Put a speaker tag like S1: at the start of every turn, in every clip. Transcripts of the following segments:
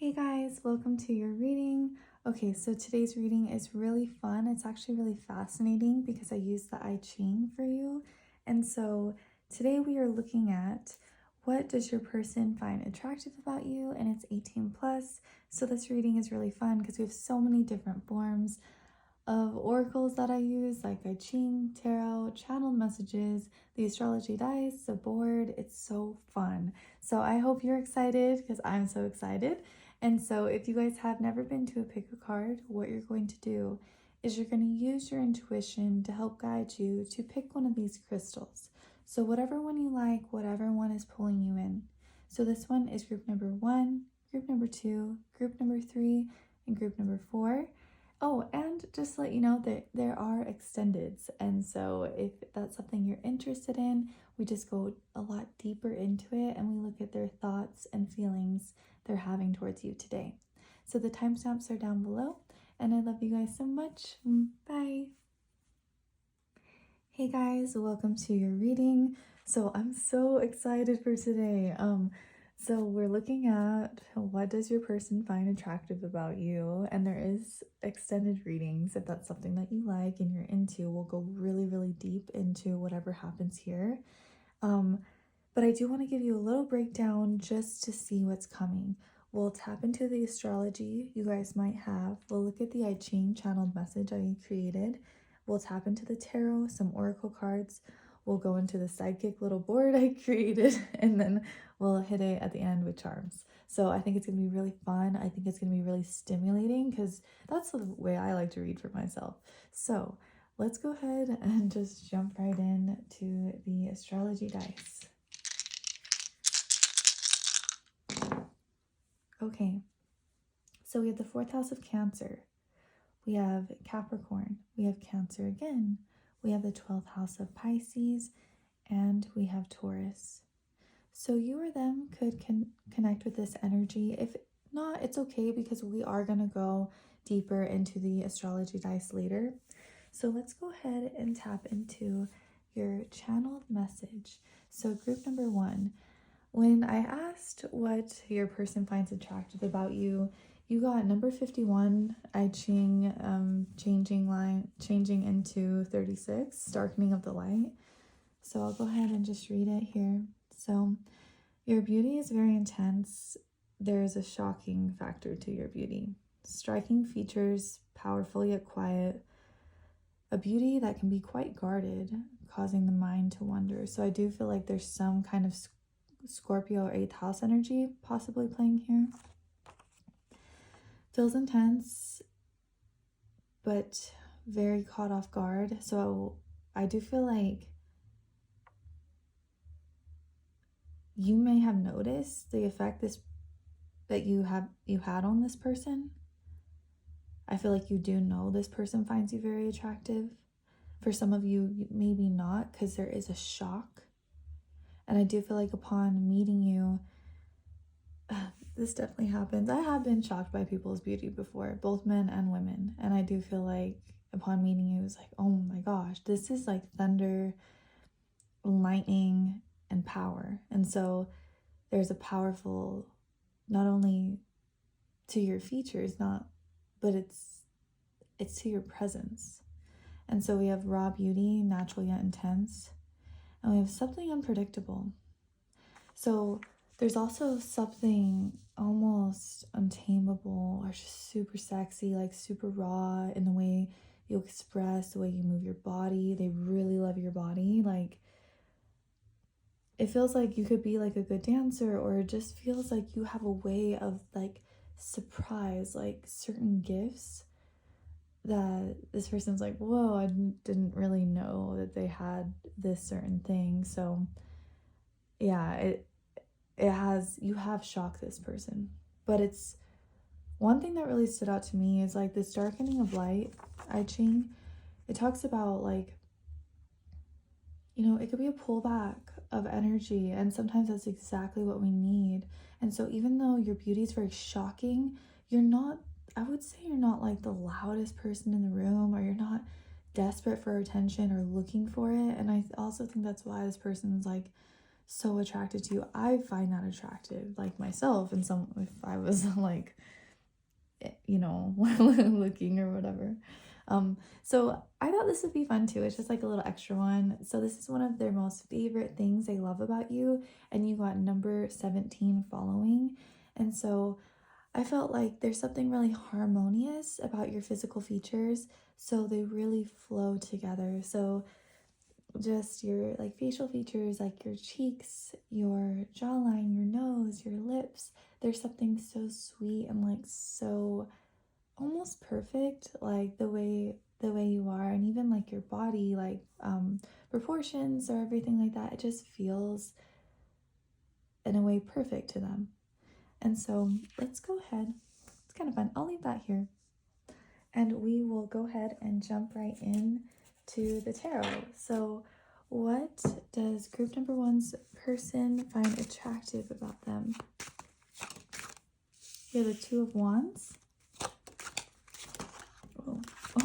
S1: Hey guys, welcome to your reading. Okay, so today's reading is really fun. It's actually really fascinating because I use the I Ching for you. And so today we are looking at what does your person find attractive about you, and it's 18 plus. So this reading is really fun because we have so many different forms of oracles that I use, like I Ching, tarot, channeled messages, the astrology dice, the board. It's so fun. So I hope you're excited because I'm so excited. And so if you guys have never been to a pick a card, what you're going to do is you're going to use your intuition to help guide you to pick one of these crystals. So whatever one you like, whatever one is pulling you in. So this one is group number 1, group number 2, group number 3, and group number 4. Oh, and just to let you know that there are extendeds. And so if that's something you're interested in, we just go a lot deeper into it and we look at their thoughts and feelings they're having towards you today. So the timestamps are down below, and I love you guys so much. Bye. Hey guys, welcome to your reading. So I'm so excited for today. So we're looking at what does your person find attractive about you, and there is extended readings if that's something that you like and you're into. We'll go really deep into whatever happens here. But I do want to give you a little breakdown just to see what's coming. We'll tap into the astrology you guys might have. We'll look at the I Ching channeled message I created. We'll tap into the tarot, some oracle cards. We'll go into the psychic little board I created, and then we'll hit it at the end with charms. So I think it's going to be really fun. I think it's going to be really stimulating because that's the way I like to read for myself. So let's go ahead and just jump right in to the astrology dice. Okay, so we have the 4th house of Cancer. We have Capricorn. We have Cancer again. We have the 12th house of Pisces, and we have Taurus. So you or them could connect with this energy. If not, it's okay because we are going to go deeper into the astrology dice later. So let's go ahead and tap into your channeled message. So group number 1, when I asked what your person finds attractive about you, you got number 51, I Ching, changing into 36, darkening of the light. So I'll go ahead and just read it here. So your beauty is very intense. There is a shocking factor to your beauty. Striking features, powerful yet quiet. A beauty that can be quite guarded, causing the mind to wonder. So I do feel like there's some kind of Scorpio or 8th house energy possibly playing here. Feels intense, but very caught off guard. So I do feel like you may have noticed the effect that you had on this person. I feel like you do know this person finds you very attractive. For some of you, maybe not, because there is a shock. And I do feel like upon meeting you, this definitely happens. I have been shocked by people's beauty before, both men and women. And I do feel like upon meeting you, it was like, oh my gosh, this is like thunder, lightning, and power. And so there's a powerful, not only to your features, but it's to your presence. And so we have raw beauty, natural yet intense. And we have something unpredictable. So there's also something almost untamable or just super sexy, like super raw in the way you express, the way you move your body. They really love your body. Like, it feels like you could be like a good dancer, or it just feels like you have a way of like surprise, like certain gifts that this person's like, whoa, I didn't really know that they had this certain thing. So yeah, you have shocked this person. But it's one thing that really stood out to me is like this darkening of light, I Ching. It talks about like, it could be a pullback of energy, and sometimes that's exactly what we need. And so even though your beauty is very shocking, I would say you're not like the loudest person in the room, or you're not desperate for attention or looking for it. And I also think that's why this person is like so attracted to you. I find that attractive, like myself, and some if I was like, you know, looking or whatever. So I thought this would be fun too. It's just like a little extra one. So this is one of their most favorite things they love about you, and you got number 17 following. And so I felt like there's something really harmonious about your physical features, so they really flow together. So just your like facial features, like your cheeks, your jawline, your nose, your lips, there's something so sweet and like so almost perfect, like the way you are, and even like your body, like proportions or everything like that, it just feels in a way perfect to them. And so let's go ahead, it's kind of fun, I'll leave that here, and we will go ahead and jump right in to the tarot. So what does group number one's person find attractive about them? Here are the Two of Wands.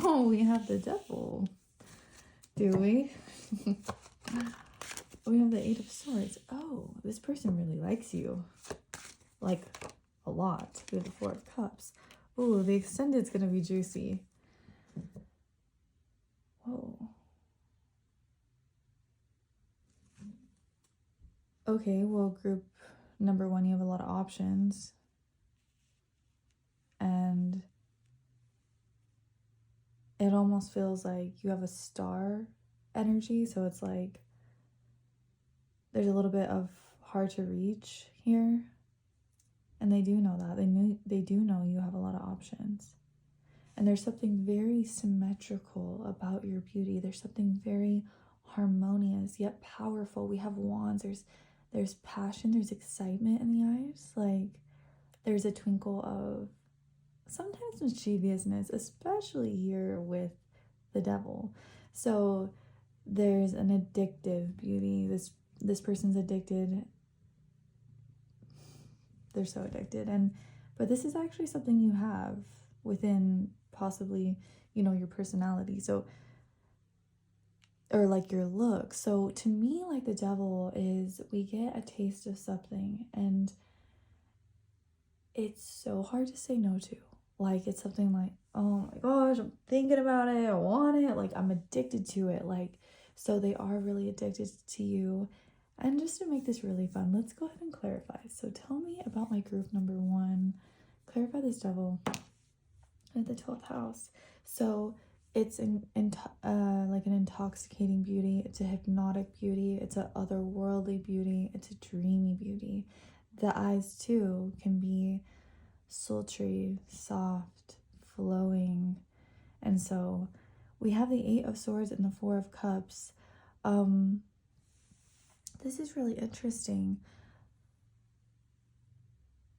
S1: Oh, we have the Devil. Do we? We have the Eight of Swords. Oh, this person really likes you. Like, a lot. We have the Four of Cups. Oh, the extended's gonna be juicy. Whoa. Okay, well, group number one, you have a lot of options. And it almost feels like you have a star energy, so it's like there's a little bit of hard to reach here, and they do know that. They do know you have a lot of options, and there's something very symmetrical about your beauty. There's something very harmonious yet powerful. We have wands. There's passion. There's excitement in the eyes. Like there's a twinkle of sometimes mischievousness, especially here with the Devil. So there's an addictive beauty. This person's addicted. They're so addicted. But this is actually something you have within possibly, your personality. So, or like your look. So to me, like the Devil is, we get a taste of something and it's so hard to say no to. Like it's something like, oh my gosh, I'm thinking about it, I want it, like I'm addicted to it. Like, so they are really addicted to you. And just to make this really fun, let's go ahead and clarify. So tell me about my group number one. Clarify this Devil at the 12th house. So it's like an intoxicating beauty. It's a hypnotic beauty. It's a otherworldly beauty. It's a dreamy beauty. The eyes too can be sultry, soft, flowing. And so we have the Eight of Swords and the Four of Cups. This is really interesting.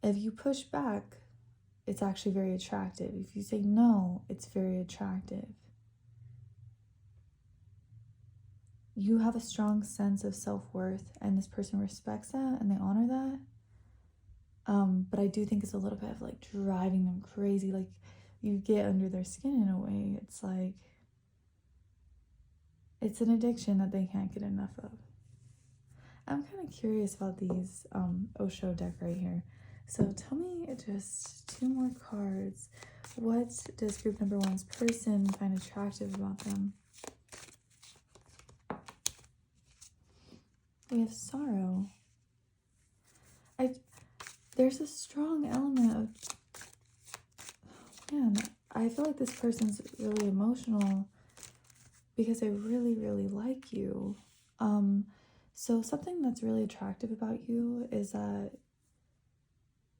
S1: If you push back, it's actually very attractive. If you say no, it's very attractive. You have a strong sense of self-worth, and this person respects that and they honor that. But I do think it's a little bit of like driving them crazy. Like you get under their skin in a way. It's like, it's an addiction that they can't get enough of. I'm kind of curious about these Osho deck right here. So tell me just two more cards. What does group number one's person find attractive about them? We have sorrow. There's a strong element of, man, I feel like this person's really emotional because they really, really like you. So something that's really attractive about you is that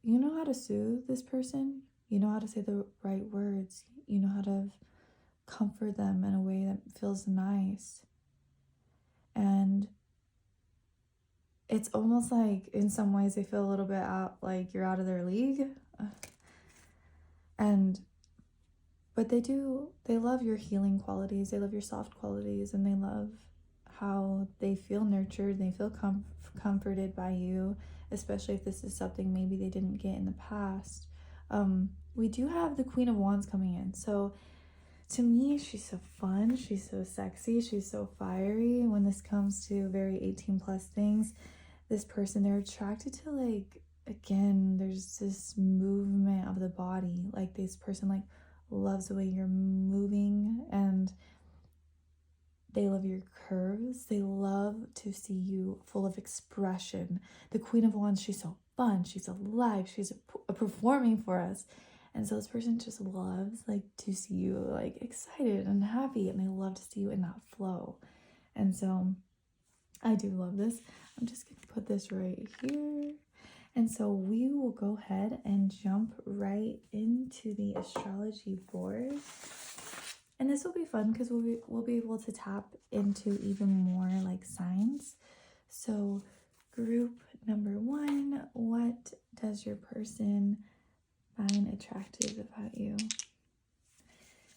S1: you know how to soothe this person. You know how to say the right words. You know how to comfort them in a way that feels nice. And it's almost like in some ways they feel a little bit out, like you're out of their league. But they love your healing qualities, they love your soft qualities, and they love how they feel nurtured, they feel comforted by you, especially if this is something maybe they didn't get in the past. We do have the Queen of Wands coming in. So to me, she's so fun, she's so sexy, she's so fiery when this comes to very 18 plus things. this person, they're attracted to like, again, there's this movement of the body. Like this person like loves the way you're moving, and they love your curves. They love to see you full of expression. The Queen of Wands, she's so fun. She's alive. She's performing for us. And so this person just loves like to see you like excited and happy, and they love to see you in that flow. And so I do love this. I'm just going to put this right here. And so we will go ahead and jump right into the astrology board. And this will be fun because we'll be able to tap into even more like signs. So group number 1, what does your person find attractive about you?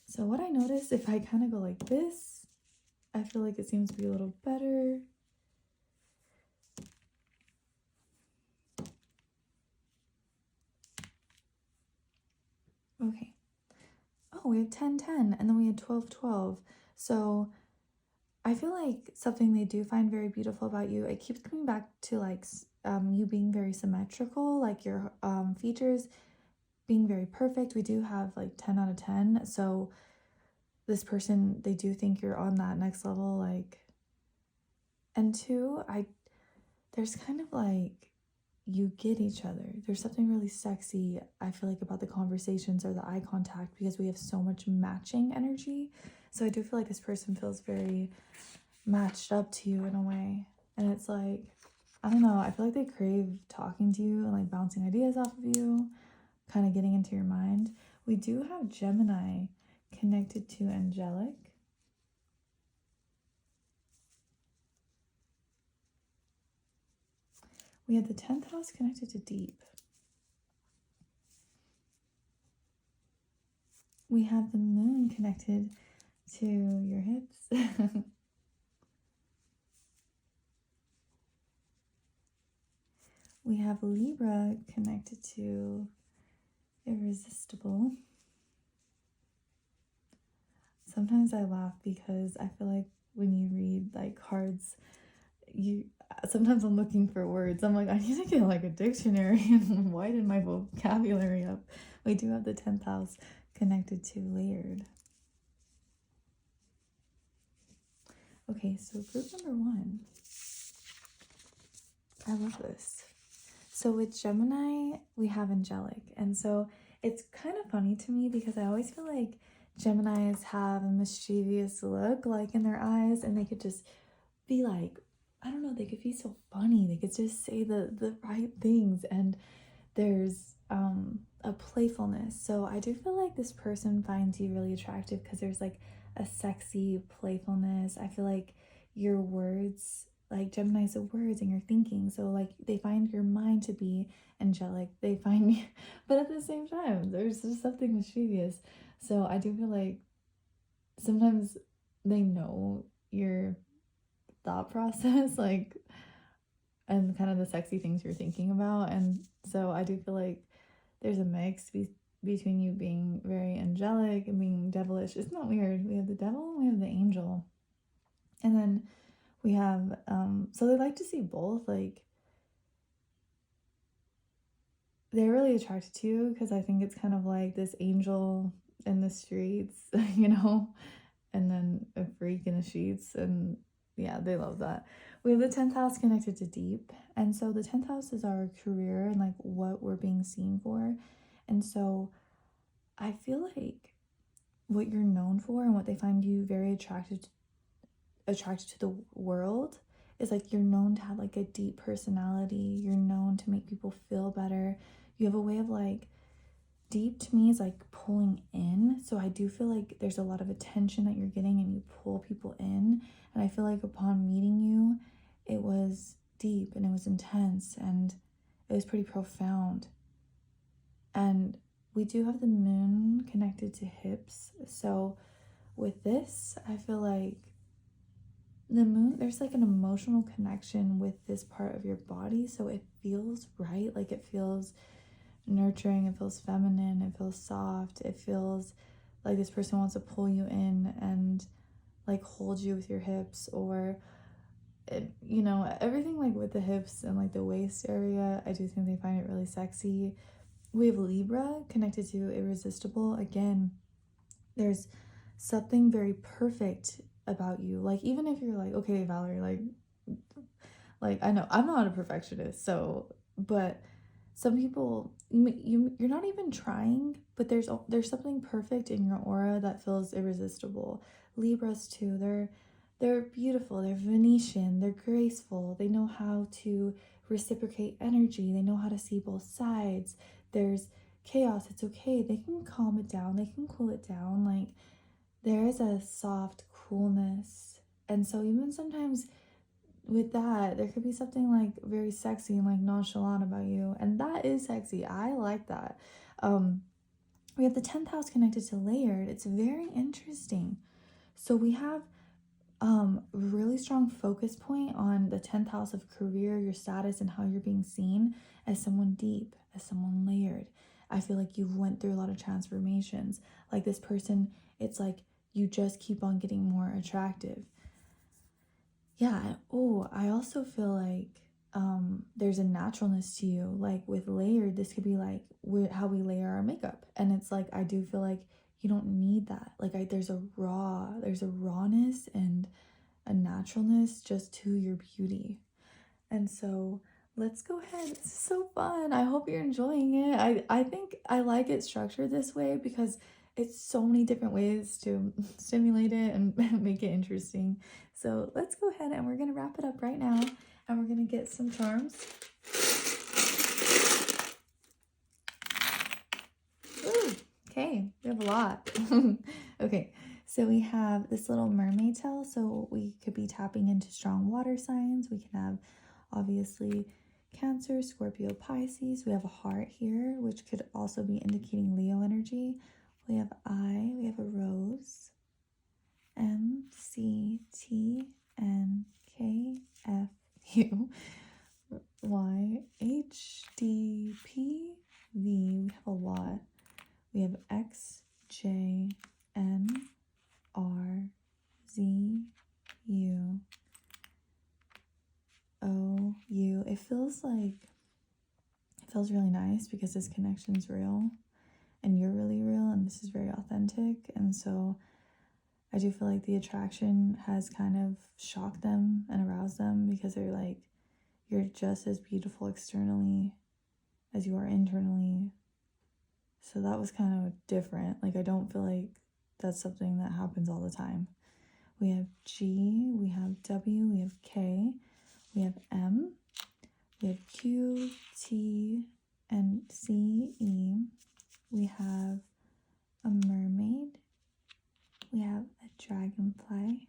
S1: So what I notice, if I kind of go like this, I feel like it seems to be a little better. Okay. Oh, we have 10-10, and then we had 12-12. So I feel like something they do find very beautiful about you, it keeps coming back to like you being very symmetrical, like your features being very perfect. We do have like 10 out of 10. So this person, they do think you're on that next level. Like, and 2, there's kind of like, you get each other. There's something really sexy, I feel like, about the conversations or the eye contact, because we have so much matching energy. So I do feel like this person feels very matched up to you in a way. And it's like, I don't know, I feel like they crave talking to you and like bouncing ideas off of you, kind of getting into your mind. We do have Gemini connected to angelic. We have the 10th house connected to deep. We have the moon connected to your hips. We have Libra connected to irresistible. Sometimes I laugh because I feel like when you read like cards, sometimes I'm looking for words. I'm like, I need to get like a dictionary and widen my vocabulary up. We do have the 10th house connected to layered. Okay, so group number 1. I love this. So with Gemini, we have angelic. And so it's kind of funny to me because I always feel like Geminis have a mischievous look like in their eyes, and they could just be like, I don't know, they could be so funny. They could just say the right things, and there's a playfulness. So I do feel like this person finds you really attractive because there's like a sexy playfulness. I feel like your words, like Gemini's the words and your thinking, so like they find your mind to be angelic. They find you, but at the same time there's just something mischievous. So I do feel like sometimes they know your thought process, like, and kind of the sexy things you're thinking about. And so I do feel like there's a mix between you being very angelic and being devilish. Isn't that weird? We have the devil and we have the angel. And then we have, so they like to see both. Like, they're really attracted to you because I think it's kind of like this angel in the streets, you know, and then a freak in the sheets. And yeah, they love that. We have the 10th house connected to deep. And so the 10th house is our career and like what we're being seen for. And so I feel like what you're known for and what they find you very attracted to the world is like you're known to have like a deep personality. You're known to make people feel better. You have a way of like, deep to me is like pulling in. So I do feel like there's a lot of attention that you're getting and you pull people in. And I feel like upon meeting you, it was deep and it was intense and it was pretty profound. And we do have the moon connected to hips. So with this, I feel like the moon, there's like an emotional connection with this part of your body. So it feels right. Like it feels nurturing, it feels feminine, it feels soft, it feels like this person wants to pull you in and like hold you with your hips, or you know, everything like with the hips and like the waist area, I do think they find it really sexy. We have Libra connected to irresistible. Again, there's something very perfect about you. Like, even if you're like, okay, Valerie, like I know I'm not a perfectionist, so, but some people, you're not even trying, but there's something perfect in your aura that feels irresistible. Libras too, they're beautiful, they're Venetian, they're graceful, they know how to reciprocate energy, they know how to see both sides. There's chaos, it's okay, they can calm it down, they can cool it down. Like, there is a soft coolness. And so even sometimes with that, there could be something like very sexy and like nonchalant about you, and that is sexy. I like that. um we have the 10th house connected to layered. It's very interesting. So we have really strong focus point on the 10th house of career, your status, and how you're being seen as someone deep, as someone layered. I feel like you've went through a lot of transformations. Like, this person, it's like you just keep on getting more attractive. Yeah. Oh, I also feel like there's a naturalness to you. Like, with layered, this could be like how we layer our makeup. And it's like, I do feel like you don't need that. Like, there's a rawness and a naturalness just to your beauty. And so let's go ahead. This is so fun. I hope you're enjoying it. I think I like it structured this way because it's so many different ways to stimulate it and make it interesting. So let's go ahead and we're going to wrap it up right now, and we're going to get some charms. Ooh, okay, we have a lot. Okay, so we have this little mermaid tail. So we could be tapping into strong water signs. We can have, obviously, Cancer, Scorpio, Pisces. We have a heart here, which could also be indicating Leo energy. We have I, we have a rose, M, C, T, N, K, F, U, Y, H, D, P, V. We have a lot. We have X, J, N, R, Z, U, O, U. It feels really nice because this connection is real and you're really real and this is very authentic. And so I do feel like the attraction has kind of shocked them and aroused them because they're like, you're just as beautiful externally as you are internally. So that was kind of different. Like, I don't feel like that's something that happens all the time. We have G, we have W, we have K, we have M, we have Q, T, and C, E. We have a mermaid. We have a dragonfly.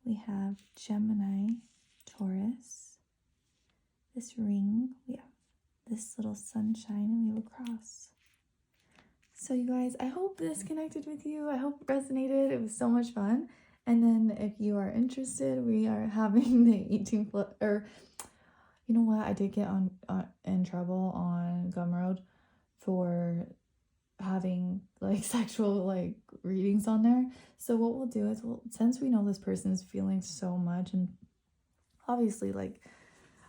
S1: We have Gemini, Taurus. This ring, we have this little sunshine, and we have a cross. So you guys, I hope this connected with you. I hope it resonated. It was so much fun. And then if you are interested, we are having the 18 or you know what? I did get in trouble on Gumroad for having like sexual like readings on there. So what we'll do is, since we know this person's feeling so much, and obviously, like,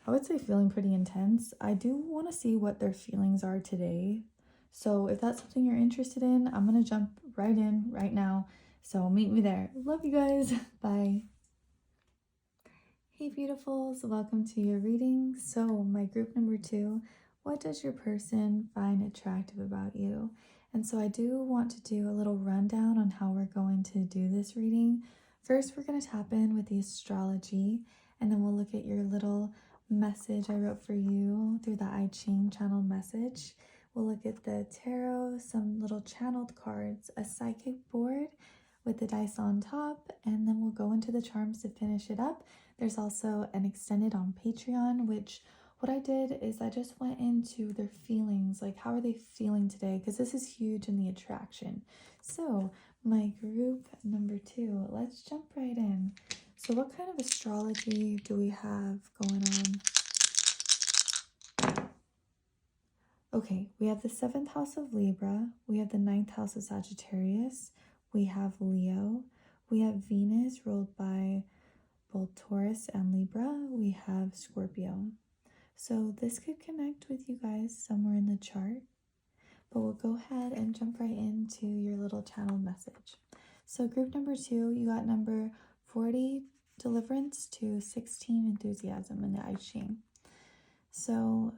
S1: I would say feeling pretty intense, I do want to see what their feelings are today. So if that's something you're interested in, I'm going to jump right in right now. So meet me there. Love you guys. Bye. Hey beautifuls, welcome to your reading. So my group number 2, what does your person find attractive about you? And so I do want to do a little rundown on how we're going to do this reading. First, we're going to tap in with the astrology, and then we'll look at your little message I wrote for you through the I Ching channeled message. We'll look at the tarot, some little channeled cards, a psychic board with the dice on top, and then we'll go into the charms to finish it up. There's also an extended on Patreon, which what I did is I just went into their feelings, like how are they feeling today, because this is huge in the attraction. So my group number 2, let's jump right in. So what kind of astrology do we have going on? Okay, we have the 7th house of Libra, we have the 9th house of Sagittarius, we have Leo, we have Venus ruled by both Taurus and Libra, we have Scorpio. So this could connect with you guys somewhere in the chart, but we'll go ahead and jump right into your little channel message. So group number 2, you got number 40, deliverance, to 16, enthusiasm in the I Ching. So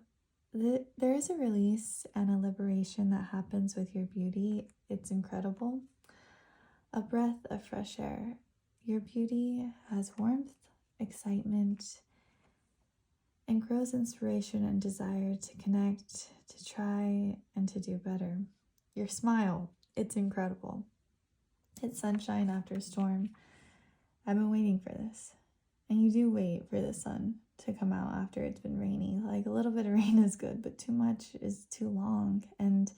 S1: there is a release and a liberation that happens with your beauty. It's incredible. A breath of fresh air. Your beauty has warmth, excitement, and grows inspiration and desire to connect, to try, and to do better. Your smile, it's incredible. It's sunshine after a storm. I've been waiting for this. And you do wait for the sun to come out after it's been rainy. Like, a little bit of rain is good, but too much is too long. And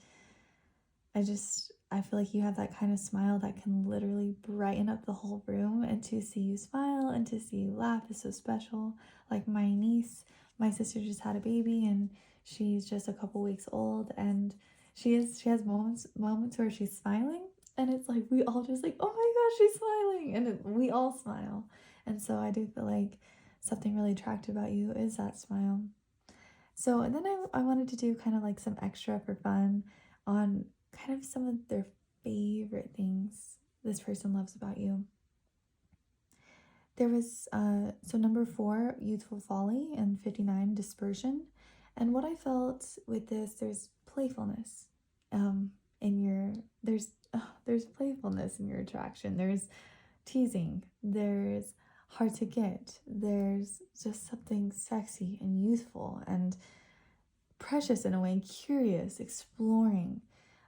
S1: I feel like you have that kind of smile that can literally brighten up the whole room, and to see you smile and to see you laugh is so special. Like my sister just had a baby, and she's just a couple weeks old, and she has moments where she's smiling, and it's like we all just like, oh my gosh, she's smiling, and we all smile. And so I do feel like something really attractive about you is that smile. So, and then I wanted to do kind of like some extra for fun on kind of some of their favorite things this person loves about you. There was, so number 4, youthful folly, and 59, dispersion. And what I felt with this, there's playfulness there's playfulness in your attraction. There's teasing. There's hard to get. There's just something sexy and youthful and precious in a way, curious, exploring.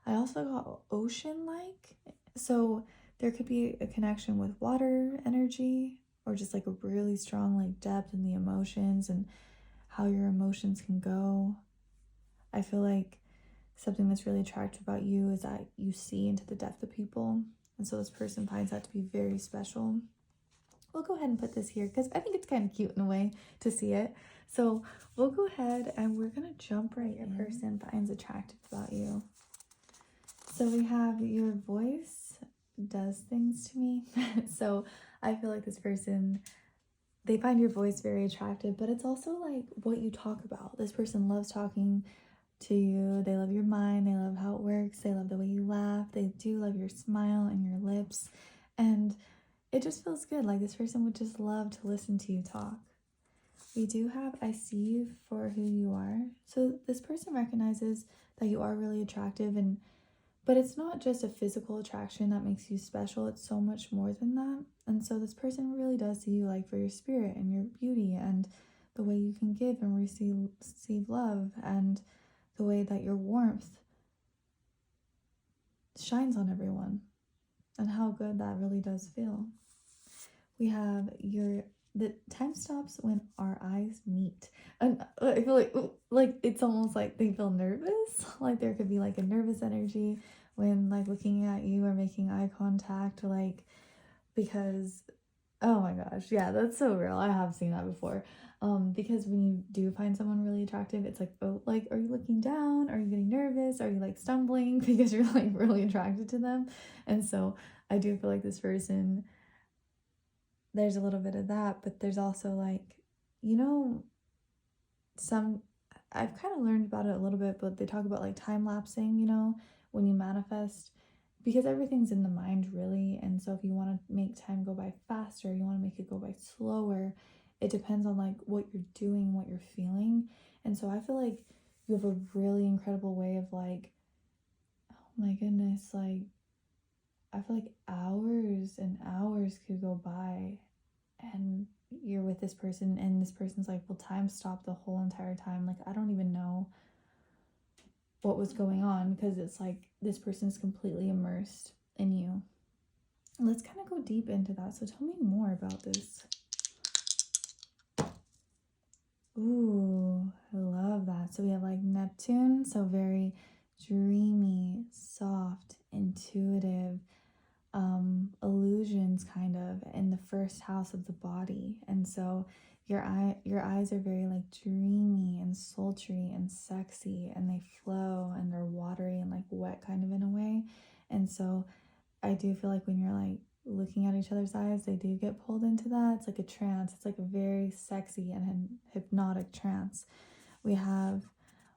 S1: I also got ocean-like, so there could be a connection with water energy, or just like a really strong like depth in the emotions and how your emotions can go. I feel like something that's really attractive about you is that you see into the depth of people, and so this person finds that to be very special. We'll go ahead and put this here because I think it's kind of cute in a way to see it. So we'll go ahead and we're gonna jump right in. Your person finds attractive about you. So we have your voice does things to me. So I feel like this person, they find your voice very attractive, but it's also like what you talk about. This person loves talking to you. They love your mind. They love how it works. They love the way you laugh. They do love your smile and your lips. And it just feels good. Like this person would just love to listen to you talk. We do have, I see you for who you are. So this person recognizes that you are really attractive, but it's not just a physical attraction that makes you special. It's so much more than that. And so this person really does see you like for your spirit and your beauty and the way you can give and receive love, and the way that your warmth shines on everyone, and how good that really does feel. We have the time stops when our eyes meet, and I feel like it's almost like they feel nervous. Like there could be like a nervous energy when like looking at you or making eye contact, like, because oh my gosh, yeah, that's so real. I have seen that before. Because when you do find someone really attractive, it's like, oh, like, are you looking down? Are you getting nervous? Are you like stumbling because you're like really attracted to them? And so I do feel like this person, there's a little bit of that, but there's also like, I've kind of learned about it a little bit, but they talk about like time lapsing, when you manifest, because everything's in the mind really. And so if you want to make time go by faster, you want to make it go by slower, it depends on like what you're doing, what you're feeling. And so I feel like you have a really incredible way of like, oh my goodness, like I feel like hours and hours could go by and you're with this person, and this person's like, well, time stopped the whole entire time. Like, I don't even know what was going on, because it's like this person's completely immersed in you. Let's kind of go deep into that. So tell me more about this. Ooh, I love that. So we have like Neptune, so very dreamy, soft, intuitive, illusions kind of in the first house of the body. And so your eyes are very like dreamy and sultry and sexy, and they flow and they're watery and like wet kind of in a way. And so I do feel like when you're like looking at each other's eyes, they do get pulled into that. It's like a trance. It's like a very sexy and hypnotic trance. We have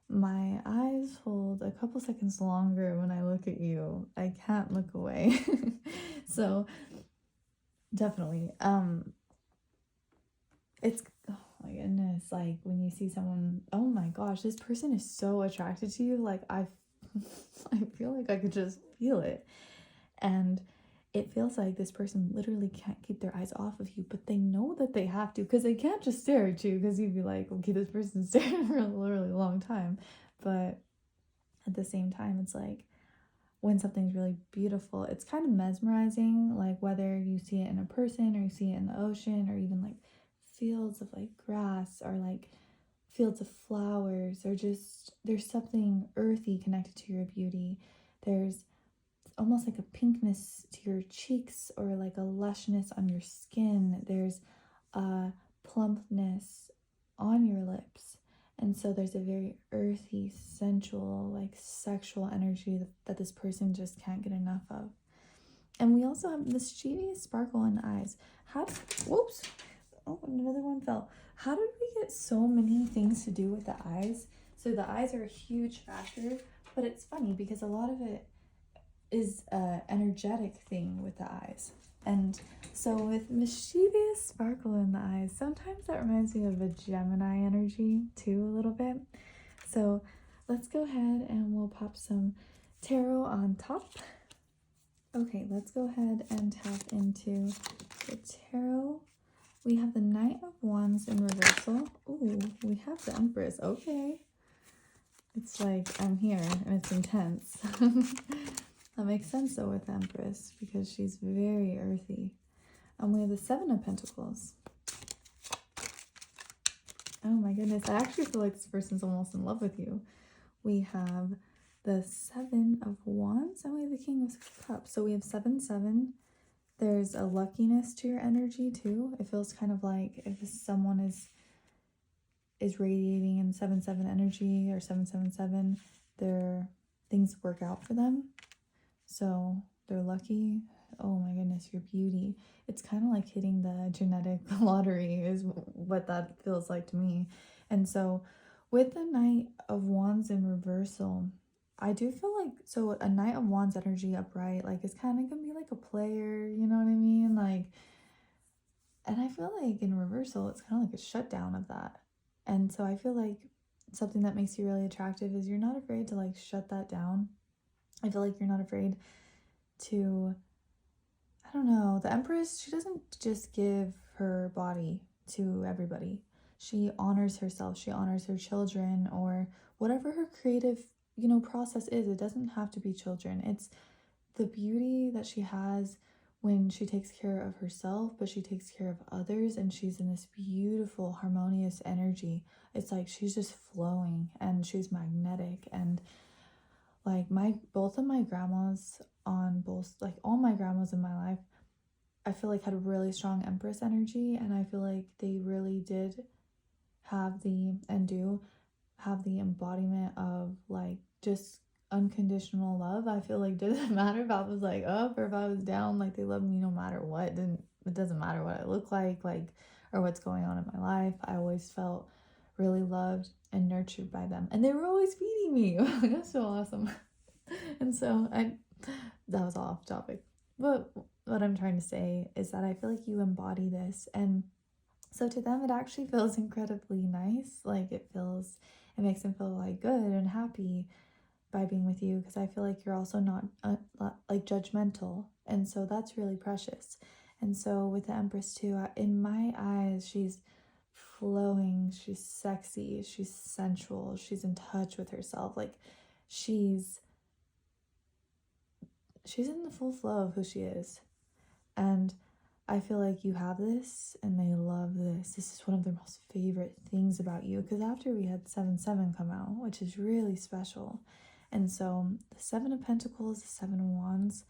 S1: my eyes hold a couple seconds longer when I look at you. I can't look away. So definitely. It's, oh my goodness, like when you see someone, oh my gosh, this person is so attracted to you. Like I feel like I could just feel it. And it feels like this person literally can't keep their eyes off of you, but they know that they have to, because they can't just stare at you, because you'd be like, okay, this person's staring for a really long time. But at the same time, it's like when something's really beautiful, it's kind of mesmerizing, like whether you see it in a person or you see it in the ocean or even like fields of like grass or like fields of flowers, or just there's something earthy connected to your beauty. There's almost like a pinkness to your cheeks or like a lushness on your skin. There's a plumpness on your lips. And so there's a very earthy, sensual, like sexual energy that this person just can't get enough of. And we also have mischievous sparkle in the eyes. Whoops. Oh, another one fell. How did we get so many things to do with the eyes? So the eyes are a huge factor, but it's funny because a lot of it is an energetic thing with the eyes. And so with mischievous sparkle in the eyes, sometimes that reminds me of a Gemini energy too, a little bit. So let's go ahead and we'll pop some tarot on top. Okay, let's go ahead and tap into the tarot. We have the Knight of Wands in reversal. Ooh, we have the Empress. Okay. It's like I'm here and it's intense. That makes sense though with the Empress because she's very earthy. And we have the Seven of Pentacles. Oh my goodness, I actually feel like this person's almost in love with you. We have the Seven of Wands and we have the King of Cups. So we have 7-7. There's a luckiness to your energy too. It feels kind of like if someone is radiating in 7-7 energy or 7-7-7, their things work out for them. So they're lucky. Oh my goodness, your beauty. It's kind of like hitting the genetic lottery is what that feels like to me. And so with the Knight of Wands in reversal, I do feel like, so a Knight of Wands energy upright, like it's kind of gonna be like a player, you know what I mean? Like, and I feel like in reversal, it's kind of like a shutdown of that. And so I feel like something that makes you really attractive is you're not afraid to like shut that down. I feel like you're not afraid to, I don't know, the Empress, she doesn't just give her body to everybody. She honors herself, she honors her children, or whatever her creative, process is. It doesn't have to be children. It's the beauty that she has when she takes care of herself, but she takes care of others, and she's in this beautiful, harmonious energy. It's like she's just flowing and she's magnetic. And like both of my grandmas on both, like all my grandmas in my life, I feel like had a really strong Empress energy, and I feel like they really did have and do have the embodiment of like just unconditional love. I feel like doesn't matter if I was like up or if I was down, like they love me no matter what. It doesn't matter what I look like or what's going on in my life. I always felt really loved and nurtured by them, and they were always feeding me. That's so awesome. And so that was all off topic, but what I'm trying to say is that I feel like you embody this, and so to them it actually feels incredibly nice. Like it makes them feel like good and happy by being with you, because I feel like you're also not like judgmental, and so that's really precious. And so with the Empress too, in my eyes, she's flowing, she's sexy, she's sensual, she's in touch with herself. Like she's in the full flow of who she is. And I feel like you have this and they love this. This is one of their most favorite things about you, because after we had 7-7 come out, which is really special. And so the Seven of Pentacles, the Seven of Wands,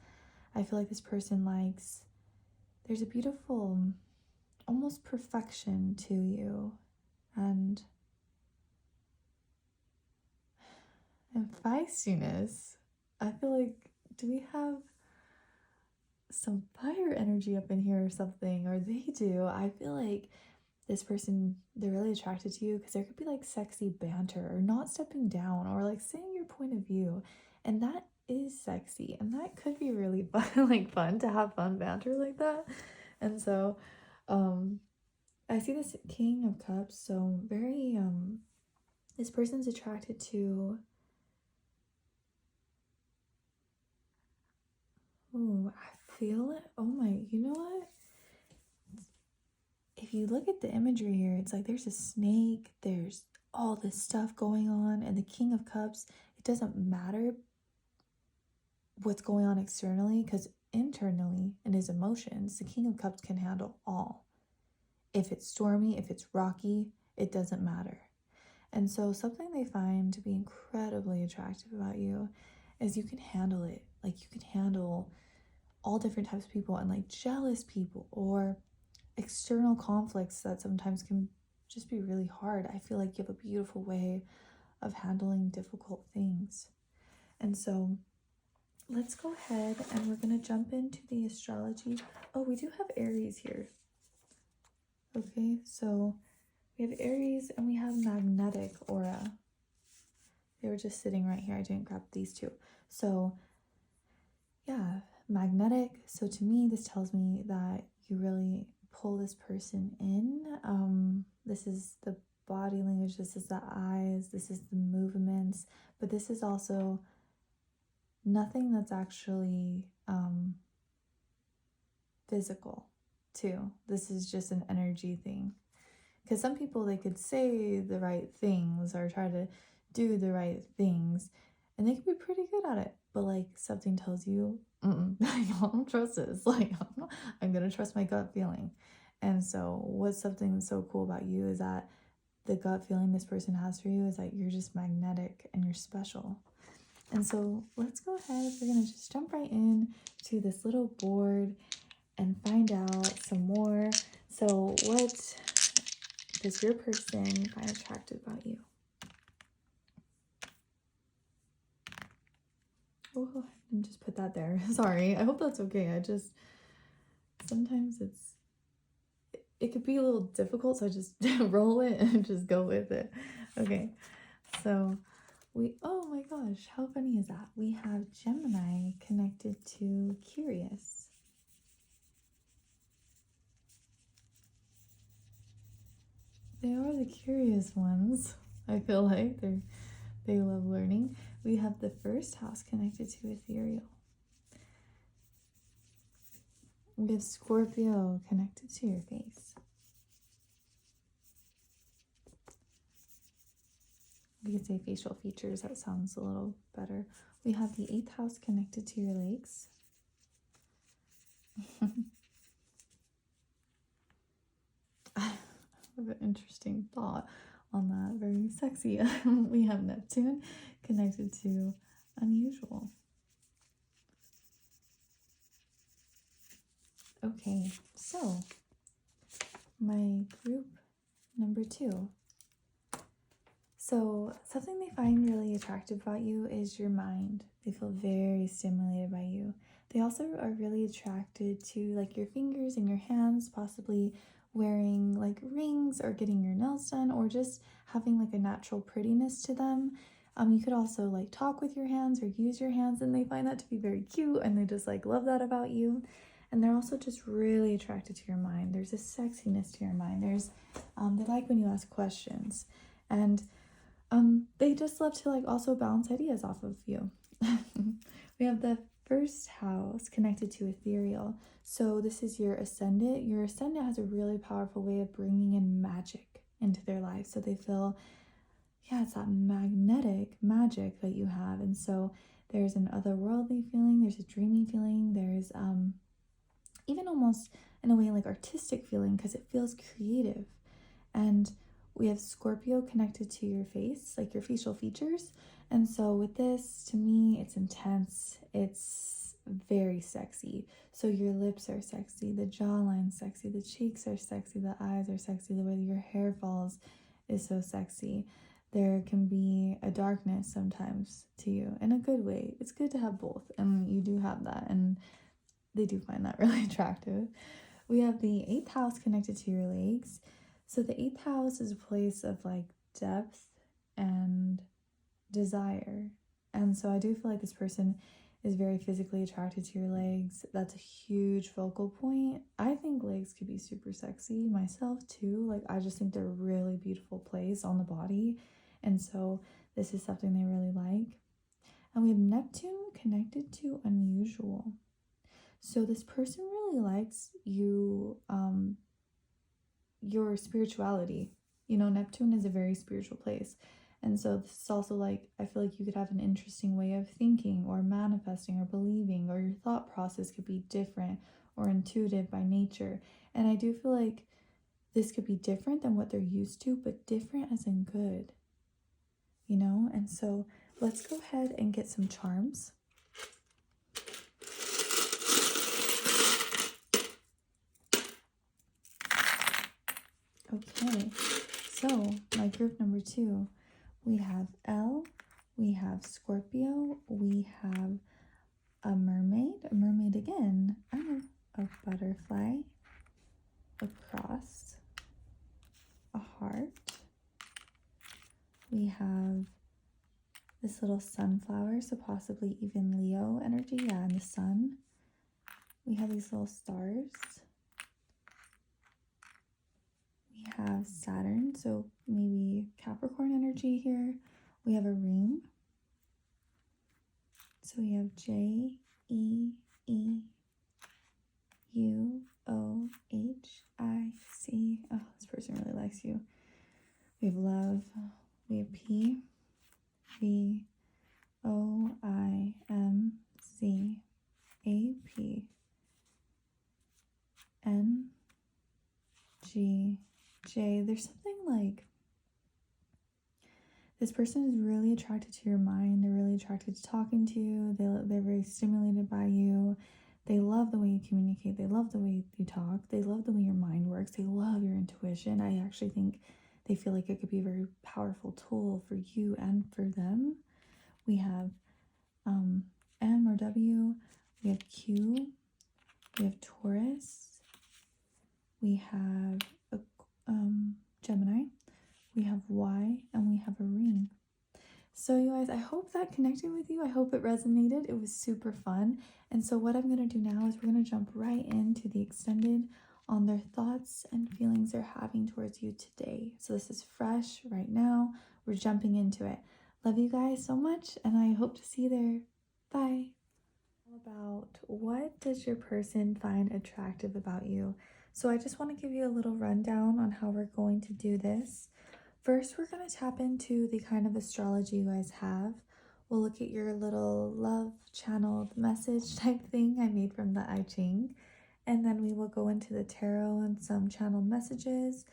S1: I feel like this person likes, there's a beautiful, almost perfection to you. And feistiness. I feel like, do we have some fire energy up in here or something, or they do. I feel like this person, they're really attracted to you because there could be like sexy banter or not stepping down or like saying your point of view. And that is sexy. And that could be really fun, like fun to have fun banter like that. And so, I see this King of Cups, so very, this person's attracted to, oh, I feel it. Oh my, you know what? If you look at the imagery here, it's like there's a snake, there's all this stuff going on, and the King of Cups, it doesn't matter what's going on externally because internally in his emotions, the King of Cups can handle all. If it's stormy, if it's rocky, it doesn't matter. And so something they find to be incredibly attractive about you is you can handle it. Like you can handle all different types of people and like jealous people or external conflicts that sometimes can just be really hard. I feel like you have a beautiful way of handling difficult things. And so let's go ahead and we're going to jump into the astrology. Oh, we do have Aries here. Okay, so we have Aries and we have magnetic aura. They were just sitting right here. I didn't grab these two. So yeah, magnetic. So to me, this tells me that you really pull this person in. This is the body language. This is the eyes. This is the movements. But this is also nothing that's actually physical too. This is just an energy thing. Because some people, they could say the right things or try to do the right things and they can be pretty good at it. But like something tells you, I don't trust this. Like I'm going to trust my gut feeling. And so what's something so cool about you is that the gut feeling this person has for you is that you're just magnetic and you're special. And so let's go ahead. We're going to just jump right in to this little board and find out some more. So what does your person find attractive about you? Oh, and just put that there. Sorry. I hope that's okay. Sometimes it could be a little difficult, so I just roll it and just go with it. Okay. So oh my gosh, how funny is that? We have Gemini connected to Curious. They are the curious ones. I feel like they love learning. We have the first house connected to Ethereal. We have Scorpio connected to your face. We could say facial features, that sounds a little better. We have the 8th house connected to your legs. I have an interesting thought on that, very sexy. We have Neptune connected to unusual. Okay, so my group number 2. So something they find really attractive about you is your mind. They feel very stimulated by you. They also are really attracted to like your fingers and your hands, possibly wearing like rings or getting your nails done or just having like a natural prettiness to them. You could also like talk with your hands or use your hands and they find that to be very cute and they just like love that about you. And they're also just really attracted to your mind. There's a sexiness to your mind. They like when you ask questions and they just love to like also bounce ideas off of you. We have the first house connected to Ethereal. So this is your ascendant. Your ascendant has a really powerful way of bringing in magic into their life. So they feel, yeah, it's that magnetic magic that you have. And so there's an otherworldly feeling, there's a dreamy feeling, there's even almost in a way like artistic feeling because it feels creative. And we have Scorpio connected to your face, like your facial features. And so with this, to me, it's intense. It's very sexy. So your lips are sexy, the jawline's sexy, the cheeks are sexy, the eyes are sexy, the way your hair falls is so sexy. There can be a darkness sometimes to you in a good way. It's good to have both, and you do have that. And they do find that really attractive. We have the 8th house connected to your legs. So the 8th house is a place of like depth and desire. And so I do feel like this person is very physically attracted to your legs. That's a huge focal point. I think legs could be super sexy myself too. Like, I just think they're a really beautiful place on the body. And so this is something they really like. And we have Neptune connected to unusual. So this person really likes you, your spirituality. You know, Neptune is a very spiritual place. And so this is also like, I feel like you could have an interesting way of thinking or manifesting or believing, or your thought process could be different or intuitive by nature. And I do feel like this could be different than what they're used to, but different as in good, you know? And so let's go ahead and get some charms. Okay, so my group number 2, we have L, we have Scorpio, we have a mermaid again, and a butterfly, a cross, a heart. We have this little sunflower, so possibly even Leo energy, yeah, and the sun. We have these little stars. We have Saturn, so maybe Capricorn energy here. We have a ring. So we have JEEUOHIC. Oh, this person really likes you. We have love. We have PVOIMCAPNGJ. There's something like this person is really attracted to your mind. They're really attracted to talking to you. They're very stimulated by you. They love the way you communicate. They love the way you talk. They love the way your mind works. They love your intuition. I actually think they feel like it could be a very powerful tool for you and for them. We have M or W. We have Q. We have Taurus. We have a, Gemini. We have Y, and we have a ring. So you guys, I hope that connected with you. I hope it resonated. It was super fun. And so what I'm going to do now is we're going to jump right into the extended on their thoughts and feelings they're having towards you today. So this is fresh right now. We're jumping into it. Love you guys so much, and I hope to see you there. Bye. About what does your person find attractive about you? So I just want to give you a little rundown on how we're going to do this. First, we're going to tap into the kind of astrology you guys have. We'll look at your little love channeled message type thing I made from the I Ching. And then we will go into the tarot and some channeled messages,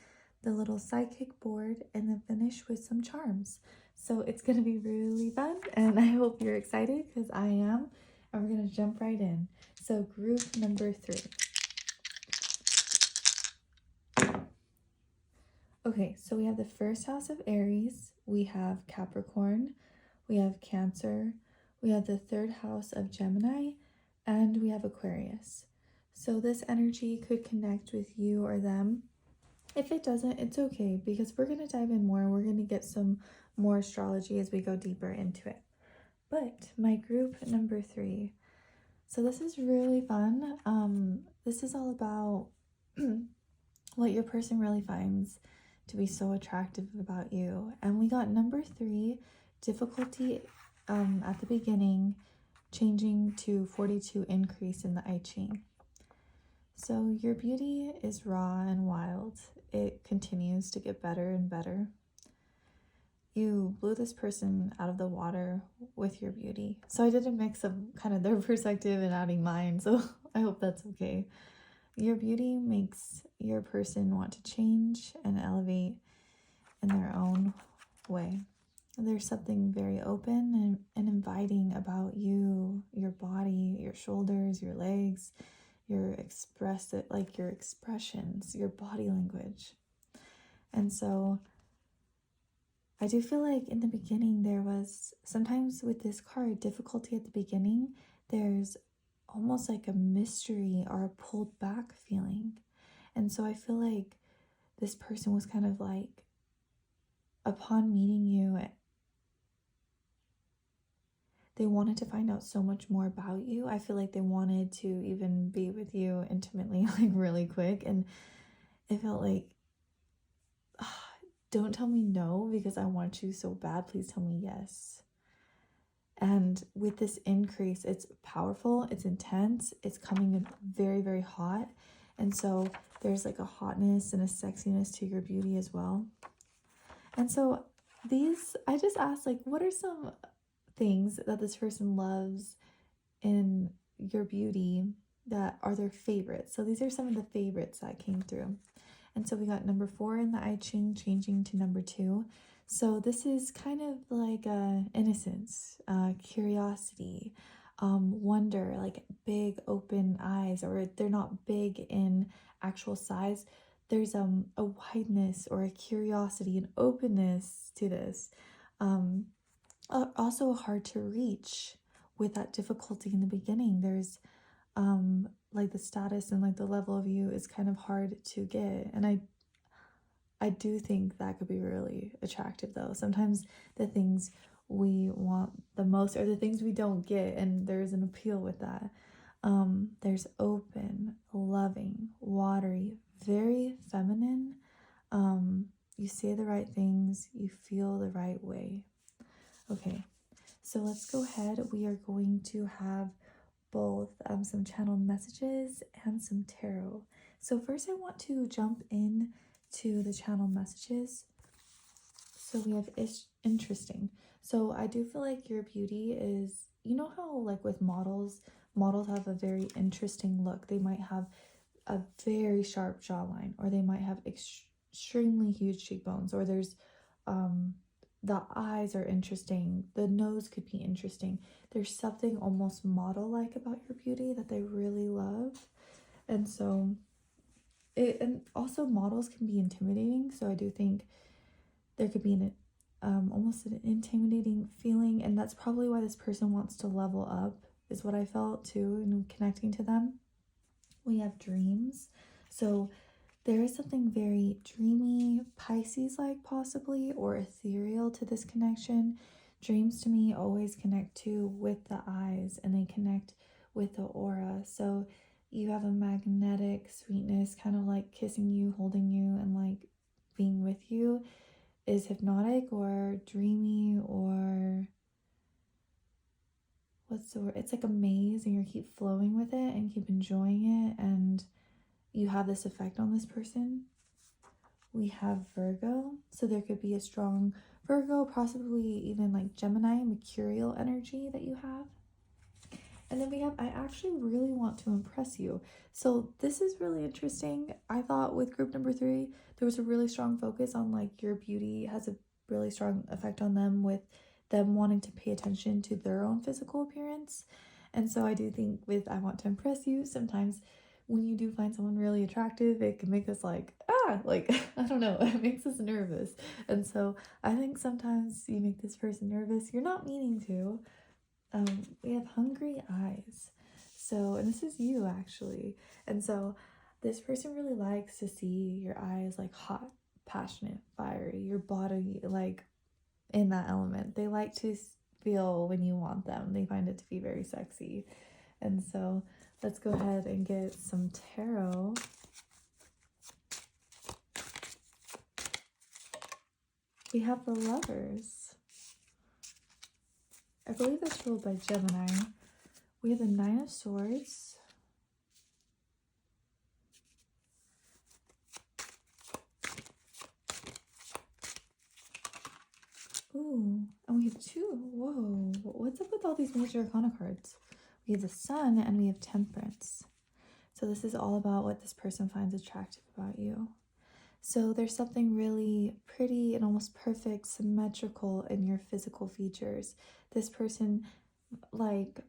S1: the little psychic board, and then finish with some charms. So it's going to be really fun, and I hope you're excited because I am. And we're going to jump right in. So group number 3. Okay, so we have the first house of Aries, we have Capricorn, we have Cancer, we have the 3rd house of Gemini, and we have Aquarius. So this energy could connect with you or them. If it doesn't, it's okay, because we're going to dive in more. We're going to get some more astrology as we go deeper into it. But my group number 3. So this is really fun. This is all about what your person really finds to be so attractive about you. And we got number 3, difficulty at the beginning, changing to 42, increase in the I Ching. So your beauty is raw and wild. It continues to get better and better. You blew this person out of the water with your beauty. So I did a mix of kind of their perspective and adding mine, so I hope that's okay. Your beauty makes your person want to change and elevate in their own way. There's something very open and inviting about you, your body, your shoulders, your legs, your expressions, your body language. And so I do feel like in the beginning there was, sometimes with this card, difficulty at the beginning, there's almost like a mystery or a pulled back feeling. And so I feel like this person was kind of like, upon meeting you, they wanted to find out so much more about you. I feel like they wanted to even be with you intimately, like really quick. And it felt like, don't tell me no because I want you so bad. Please tell me yes. And with this increase, it's powerful, it's intense, it's coming in very, very hot. And so there's like a hotness and a sexiness to your beauty as well. And so I just asked, like, what are some things that this person loves in your beauty that are their favorites? So these are some of the favorites that came through. And so we got number 4 in the I Ching changing to number 2. So this is kind of like innocence, curiosity, wonder, like big open eyes, or they're not big in actual size. There's a wideness or a curiosity, an openness to this. Also hard to reach with that difficulty in the beginning. There's like the status and like the level of you is kind of hard to get, and I do think that could be really attractive though. Sometimes the things we want the most are the things we don't get, and there's an appeal with that. There's open, loving, watery, very feminine. You say the right things, you feel the right way. Okay, so let's go ahead. We are going to have both some channeled messages and some tarot. So first I want to jump in to the channel messages. So we have interesting. So I do feel like your beauty is, you know how like with models have a very interesting look. They might have a very sharp jawline, or they might have extremely huge cheekbones, or there's the eyes are interesting, the nose could be interesting. There's something almost model-like about your beauty that they really love. And so and also models can be intimidating, so I do think there could be an almost an intimidating feeling, and that's probably why this person wants to level up, is what I felt too in connecting to them. We have dreams, so there is something very dreamy, Pisces-like possibly, or ethereal to this connection. Dreams to me always connect to with the eyes, and they connect with the aura. So you have a magnetic sweetness, kind of like kissing you, holding you, and like being with you is hypnotic or dreamy, or what's the word? It's like a maze, and you keep flowing with it and keep enjoying it, and you have this effect on this person. We have Virgo, so there could be a strong Virgo, possibly even like Gemini, Mercurial energy that you have. And then we have, I actually really want to impress you. So this is really interesting. I thought with group number 3, there was a really strong focus on like your beauty has a really strong effect on them, with them wanting to pay attention to their own physical appearance. And so I do think with I want to impress you, sometimes when you do find someone really attractive, it can make us like, like, I don't know, it makes us nervous. And so I think sometimes you make this person nervous. You're not meaning to. We have hungry eyes. So, and this is you actually. And so this person really likes to see your eyes like hot, passionate, fiery, your body like in that element. They like to feel when you want them. They find it to be very sexy. And so let's go ahead and get some tarot. We have the Lovers. I believe that's ruled by Gemini. We have the Nine of Swords. Ooh, and we have 2. Whoa, what's up with all these major arcana cards? We have the Sun and we have Temperance. So this is all about what this person finds attractive about you. So there's something really pretty and almost perfect, symmetrical in your physical features. This person, like,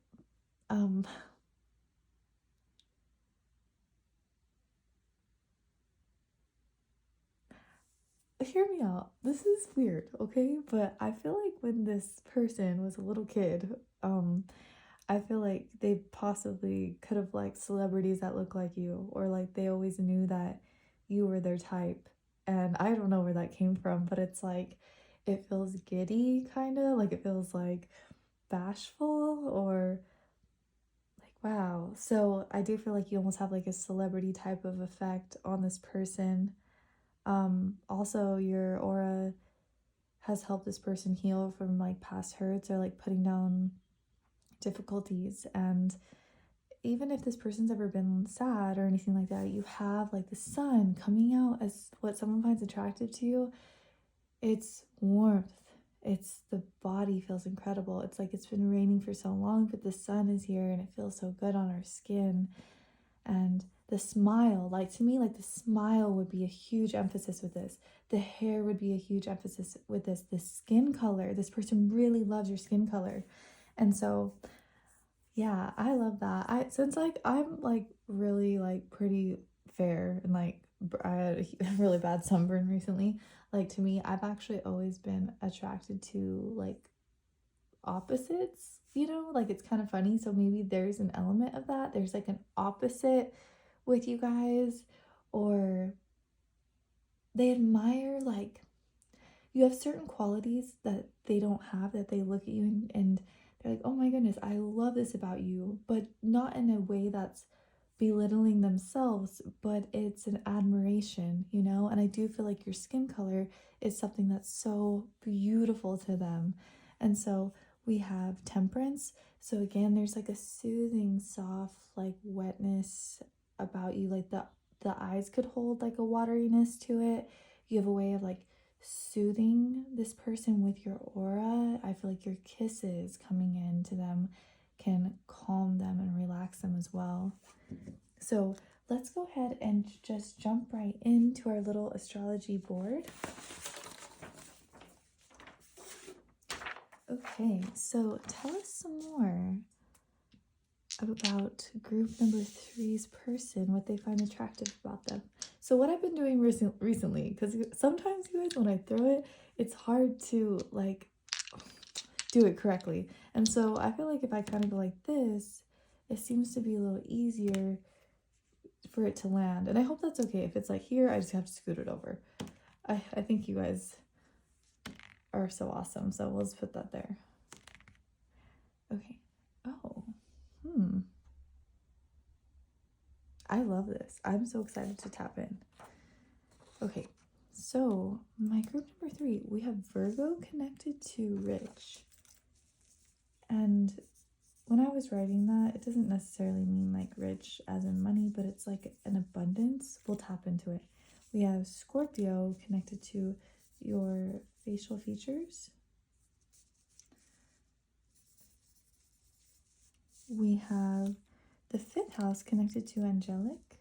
S1: hear me out. This is weird, okay? But I feel like when this person was a little kid, I feel like they possibly could have liked celebrities that look like you, or like they always knew that you were their type. And I don't know where that came from, but it's like it feels giddy, kind of like it feels like bashful or like wow. So I do feel like you almost have like a celebrity type of effect on this person. Also, your aura has helped this person heal from like past hurts or like putting down difficulties. And even if this person's ever been sad or anything like that, you have like the sun coming out as what someone finds attractive to you. It's warmth. It's the body feels incredible. It's like it's been raining for so long, but the sun is here and it feels so good on our skin. And the smile, like to me, like the smile would be a huge emphasis with this. The hair would be a huge emphasis with this. The skin color, this person really loves your skin color. And so yeah, I love that. I since like I'm like really like pretty fair and like I had a really bad sunburn recently. Like to me, I've actually always been attracted to like opposites, you know? Like it's kind of funny. So maybe there's an element of that. There's like an opposite with you guys, or they admire like you have certain qualities that they don't have, that they look at you and they're like, oh my goodness, I love this about you, but not in a way that's belittling themselves, but it's an admiration, you know? And I do feel like your skin color is something that's so beautiful to them. And so we have temperance. So again, there's like a soothing, soft, like wetness about you. Like the eyes could hold like a wateriness to it. You have a way of like soothing this person with your aura. I feel like your kisses coming into them can calm them and relax them as well. So let's go ahead and just jump right into our little astrology board. Okay, so tell us some more about group number three's person, what they find attractive about them. So what I've been doing recently, because sometimes you guys, when I throw it, it's hard to like do it correctly. And so I feel like if I kind of go like this, it seems to be a little easier for it to land. And I hope that's okay. If it's like here, I just have to scoot it over. I think you guys are so awesome. So we'll just put that there. Okay. Oh, I love this. I'm so excited to tap in. Okay, so my group number three, we have Virgo connected to rich. And when I was writing that, it doesn't necessarily mean like rich as in money, but it's like an abundance. We'll tap into it. We have Scorpio connected to your facial features. We have the fifth house connected to angelic.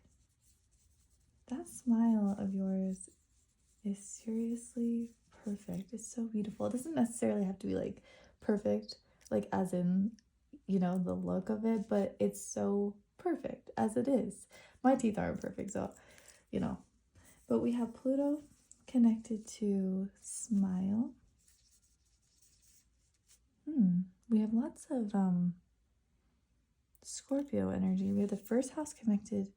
S1: That smile of yours is seriously perfect. It's so beautiful. It doesn't necessarily have to be like perfect, like as in, you know, the look of it, but it's so perfect as it is. My teeth aren't perfect, so, you know. But we have Pluto connected to smile. We have lots of Scorpio energy. We have the first house connected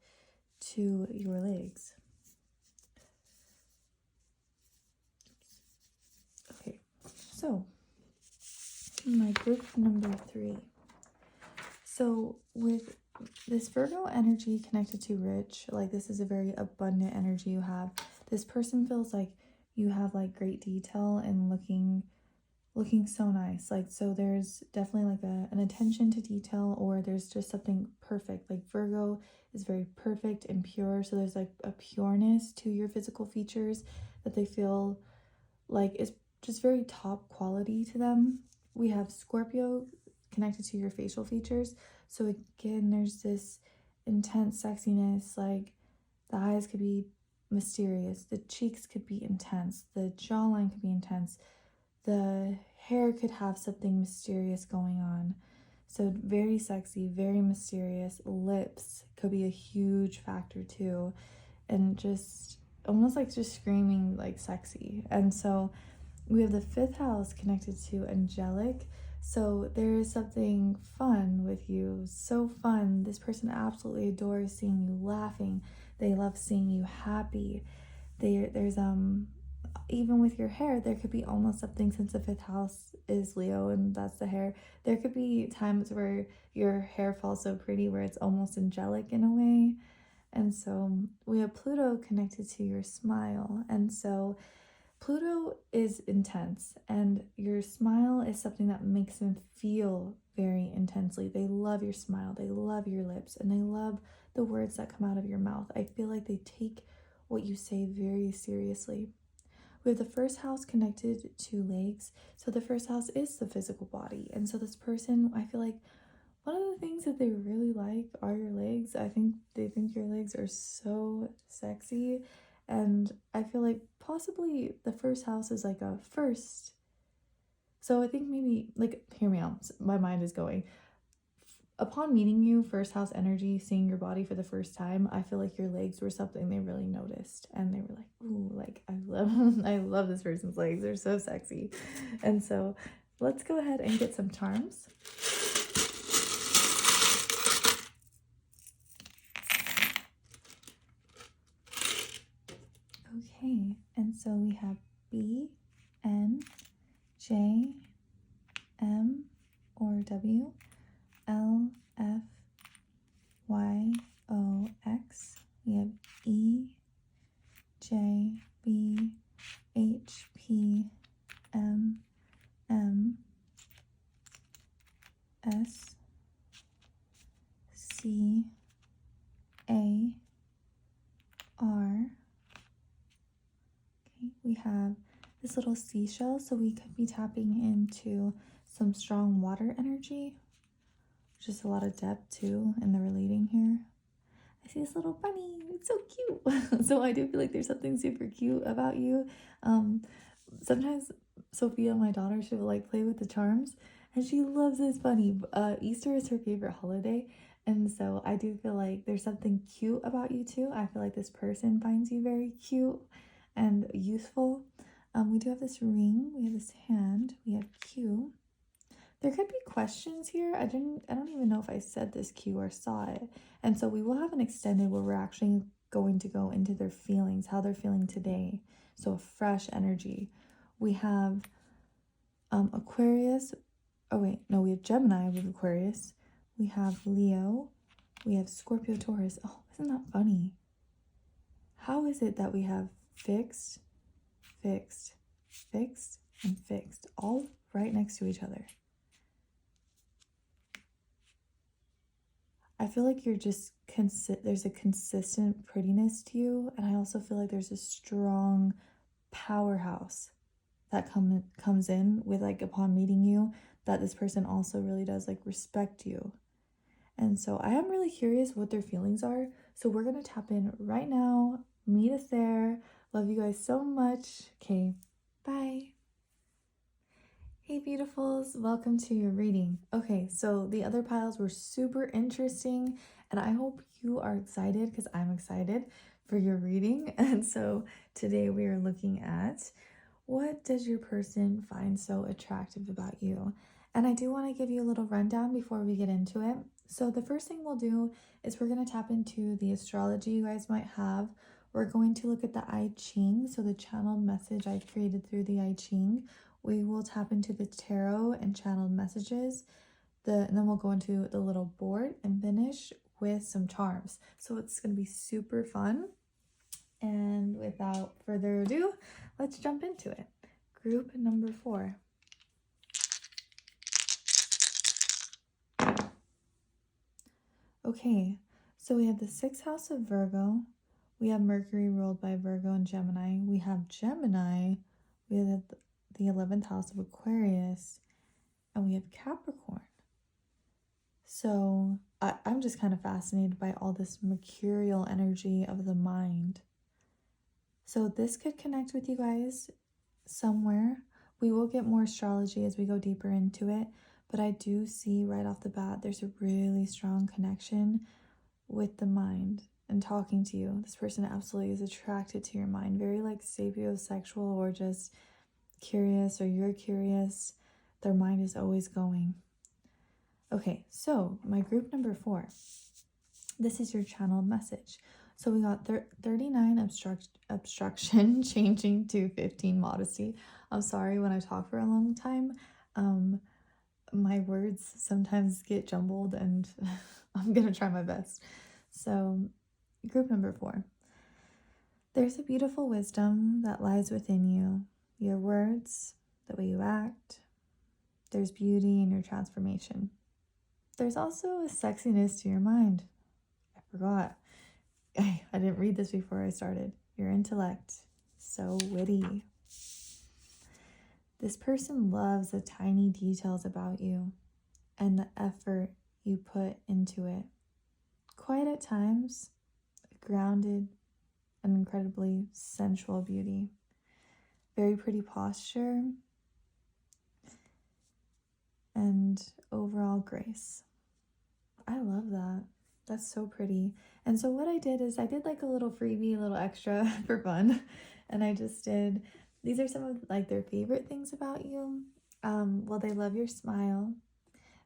S1: to your legs. Okay, so my group number three. So with this Virgo energy connected to rich, like this is a very abundant energy you have. This person feels like you have like great detail and looking so nice. Like, so there's definitely like an attention to detail, or there's just something perfect. Like Virgo is very perfect and pure, so there's like a pureness to your physical features that they feel like is just very top quality to them. We have Scorpio connected to your facial features. So again, there's this intense sexiness, like the eyes could be mysterious, the cheeks could be intense, the jawline could be intense, the hair could have something mysterious going on. So very sexy, very mysterious. Lips could be a huge factor too. And just almost like just screaming like sexy. And so we have the fifth house connected to angelic. So there is something fun with you. So fun. This person absolutely adores seeing you laughing. They love seeing you happy. There's even with your hair, there could be almost something, since the fifth house is Leo and that's the hair. There could be times where your hair falls so pretty where it's almost angelic in a way. And so we have Pluto connected to your smile. And so Pluto is intense, and your smile is something that makes them feel very intensely. They love your smile, they love your lips, and they love the words that come out of your mouth. I feel like they take what you say very seriously. We have the first house connected to legs. So the first house is the physical body. And so this person, I feel like one of the things that they really like are your legs. I think they think your legs are so sexy. And I feel like possibly the first house is like a first. So I think maybe, like, hear me out. My mind is going. Upon meeting you, first house energy, seeing your body for the first time, I feel like your legs were something they really noticed, and they were like, ooh, like, I love this person's legs. They're so sexy. And so let's go ahead and get some charms. Okay, and so we have B, N, J, M, or W, L, F, Y, O, X. We have E, J, B, H, P, M, M, S, C, A, R. Okay, we have this little seashell, so we could be tapping into some strong water energy. Just a lot of depth too in the relating here. I see this little bunny. It's so cute. So I do feel like there's something super cute about you. Sometimes Sophia, my daughter, she will like play with the charms, and she loves this bunny. Easter is her favorite holiday, and so I do feel like there's something cute about you too. I feel like this person finds you very cute and youthful. We do have this ring. We have this hand. We have Q. There could be questions here. I don't even know if I said this Q or saw it. And so we will have an extended where we're actually going to go into their feelings, how they're feeling today. So a fresh energy. We have Aquarius. Oh wait, no, we have Gemini with Aquarius. We have Leo. We have Scorpio, Taurus. Oh, isn't that funny? How is it that we have fixed, fixed, fixed, and fixed all right next to each other? I feel like you're just there's a consistent prettiness to you, and I also feel like there's a strong powerhouse that comes in with, like, upon meeting you, that this person also really does like respect you. And so I am really curious what their feelings are. So we're gonna tap in right now. Meet us there. Love you guys so much. Okay, bye. Hey beautifuls, welcome to your reading. Okay, so the other piles were super interesting, and I hope you are excited, because I'm excited for your reading. And so today we are looking at, what does your person find so attractive about you? And I do want to give you a little rundown before we get into it. So the first thing we'll do is we're going to tap into the astrology you guys might have. We're going to look at the I Ching, so the channeled message I created through the I Ching. We will tap into the tarot and channeled messages. And then we'll go into the little board and finish with some charms. So it's going to be super fun. And without further ado, let's jump into it. Group number 4. Okay, so we have the 6th house of Virgo. We have Mercury ruled by Virgo and Gemini. We have Gemini. We have the 11th house of Aquarius. And we have Capricorn. So I'm just kind of fascinated by all this mercurial energy of the mind. So this could connect with you guys somewhere. We will get more astrology as we go deeper into it, but I do see right off the bat there's a really strong connection with the mind and talking to you. This person absolutely is attracted to your mind, very like sapiosexual, or just curious, or you're curious. Their mind is always going. Okay, so my group number 4. This is your channeled message. So we got 39 obstruction changing to 15 modesty. I'm sorry when I talk for a long time. My words sometimes get jumbled and I'm gonna try my best. So group number 4. There's a beautiful wisdom that lies within you. Your words, the way you act. There's beauty in your transformation. There's also a sexiness to your mind. I forgot. I didn't read this before I started. Your intellect, so witty. This person loves the tiny details about you and the effort you put into it. Quite at times, grounded and incredibly sensual beauty. Very pretty posture and overall grace. I love that. That's so pretty. And so what I did is I did like a little freebie, a little extra for fun. And I just did, these are some of like their favorite things about you. Well, they love your smile.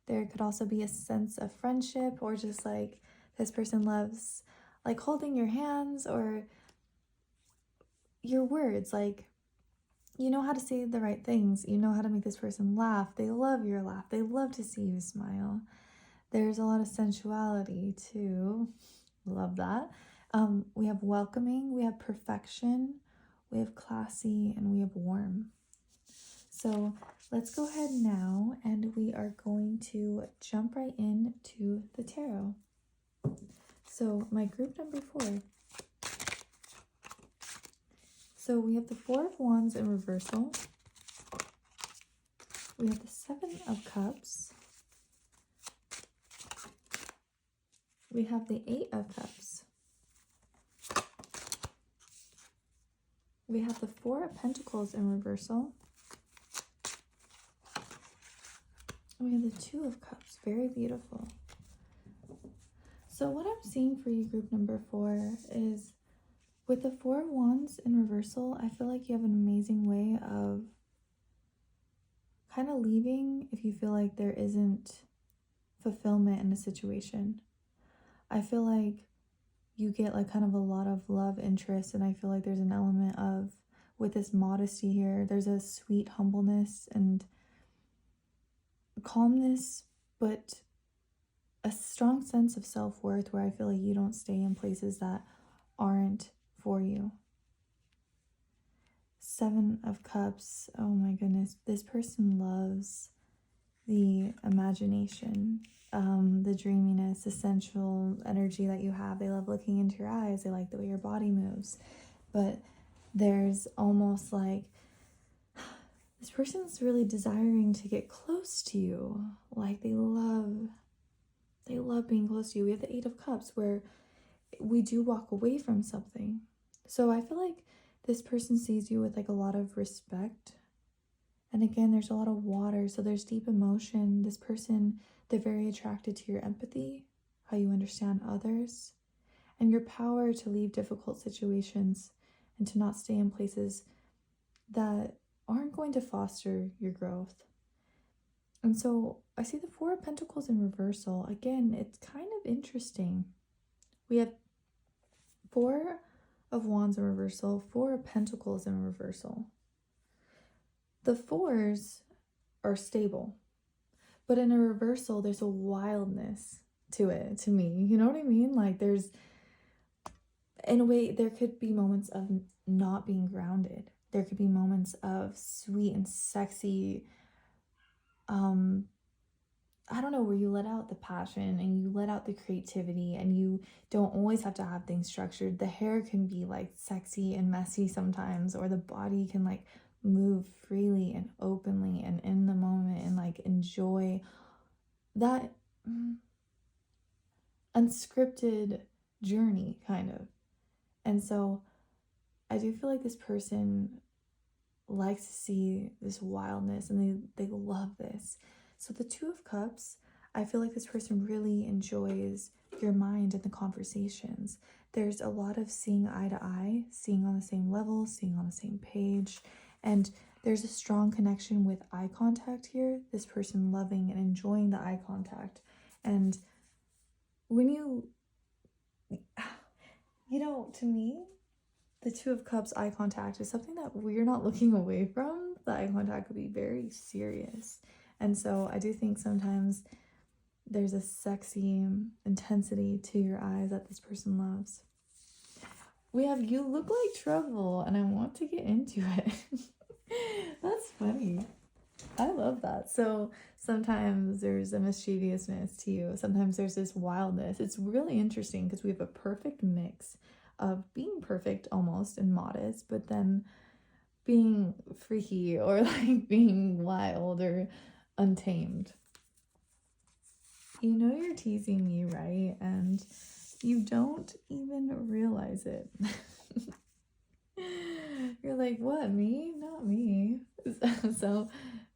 S1: There could also be a sense of friendship, or just like this person loves like holding your hands, or your words. Like, you know how to say the right things. You know how to make this person laugh. They love your laugh. They love to see you smile. There's a lot of sensuality too. Love that. We have welcoming, we have perfection, we have classy, and we have warm. So let's go ahead now and we are going to jump right into the tarot. So my group number 4. So we have the 4 of Wands in reversal. We have the 7 of Cups. We have the 8 of Cups. We have the 4 of Pentacles in reversal. We have the 2 of Cups. Very beautiful. So what I'm seeing for you, group number 4, is with the 4 of Wands in reversal, I feel like you have an amazing way of kind of leaving if you feel like there isn't fulfillment in a situation. I feel like you get like kind of a lot of love interest, and I feel like there's an element of, with this modesty here, there's a sweet humbleness and calmness, but a strong sense of self-worth where I feel like you don't stay in places that aren't for you. 7 of Cups. Oh my goodness. This person loves the imagination, the dreaminess, the sensual energy that you have. They love looking into your eyes. They like the way your body moves. But there's almost like this person's really desiring to get close to you. Like they love being close to you. We have the 8 of Cups where we do walk away from something. So I feel like this person sees you with like a lot of respect. And again, there's a lot of water, so there's deep emotion. This person, they're very attracted to your empathy, how you understand others, and your power to leave difficult situations and to not stay in places that aren't going to foster your growth. And so I see the 4 of Pentacles in reversal. Again, it's kind of interesting. We have 4 of Wands in reversal, 4 of Pentacles in reversal. The 4s are stable, but in a reversal, there's a wildness to it, to me. You know what I mean? Like there's, in a way, there could be moments of not being grounded. There could be moments of sweet and sexy, I don't know, where you let out the passion and you let out the creativity, and you don't always have to have things structured. The hair can be like sexy and messy sometimes, or the body can like move freely and openly and in the moment and like enjoy that unscripted journey kind of. And so I do feel like this person likes to see this wildness, and they love this. So the 2 of Cups, I feel like this person really enjoys your mind and the conversations. There's a lot of seeing eye to eye, seeing on the same level, seeing on the same page. And There's a strong connection with eye contact here. This person loving and enjoying the eye contact. And when to me, the Two of Cups eye contact is something that we're not looking away from. The eye contact could be very serious. And so I do think sometimes there's a sexy intensity to your eyes that this person loves. We have you look like trouble, and I want to get into it. That's funny. I love that. So sometimes there's a mischievousness to you. Sometimes there's this wildness. It's really interesting because we have a perfect mix of being perfect almost and modest, but then being freaky or like being wild or untamed. You know you're teasing me, right? And you don't even realize it. You're like, what, me? Not me. So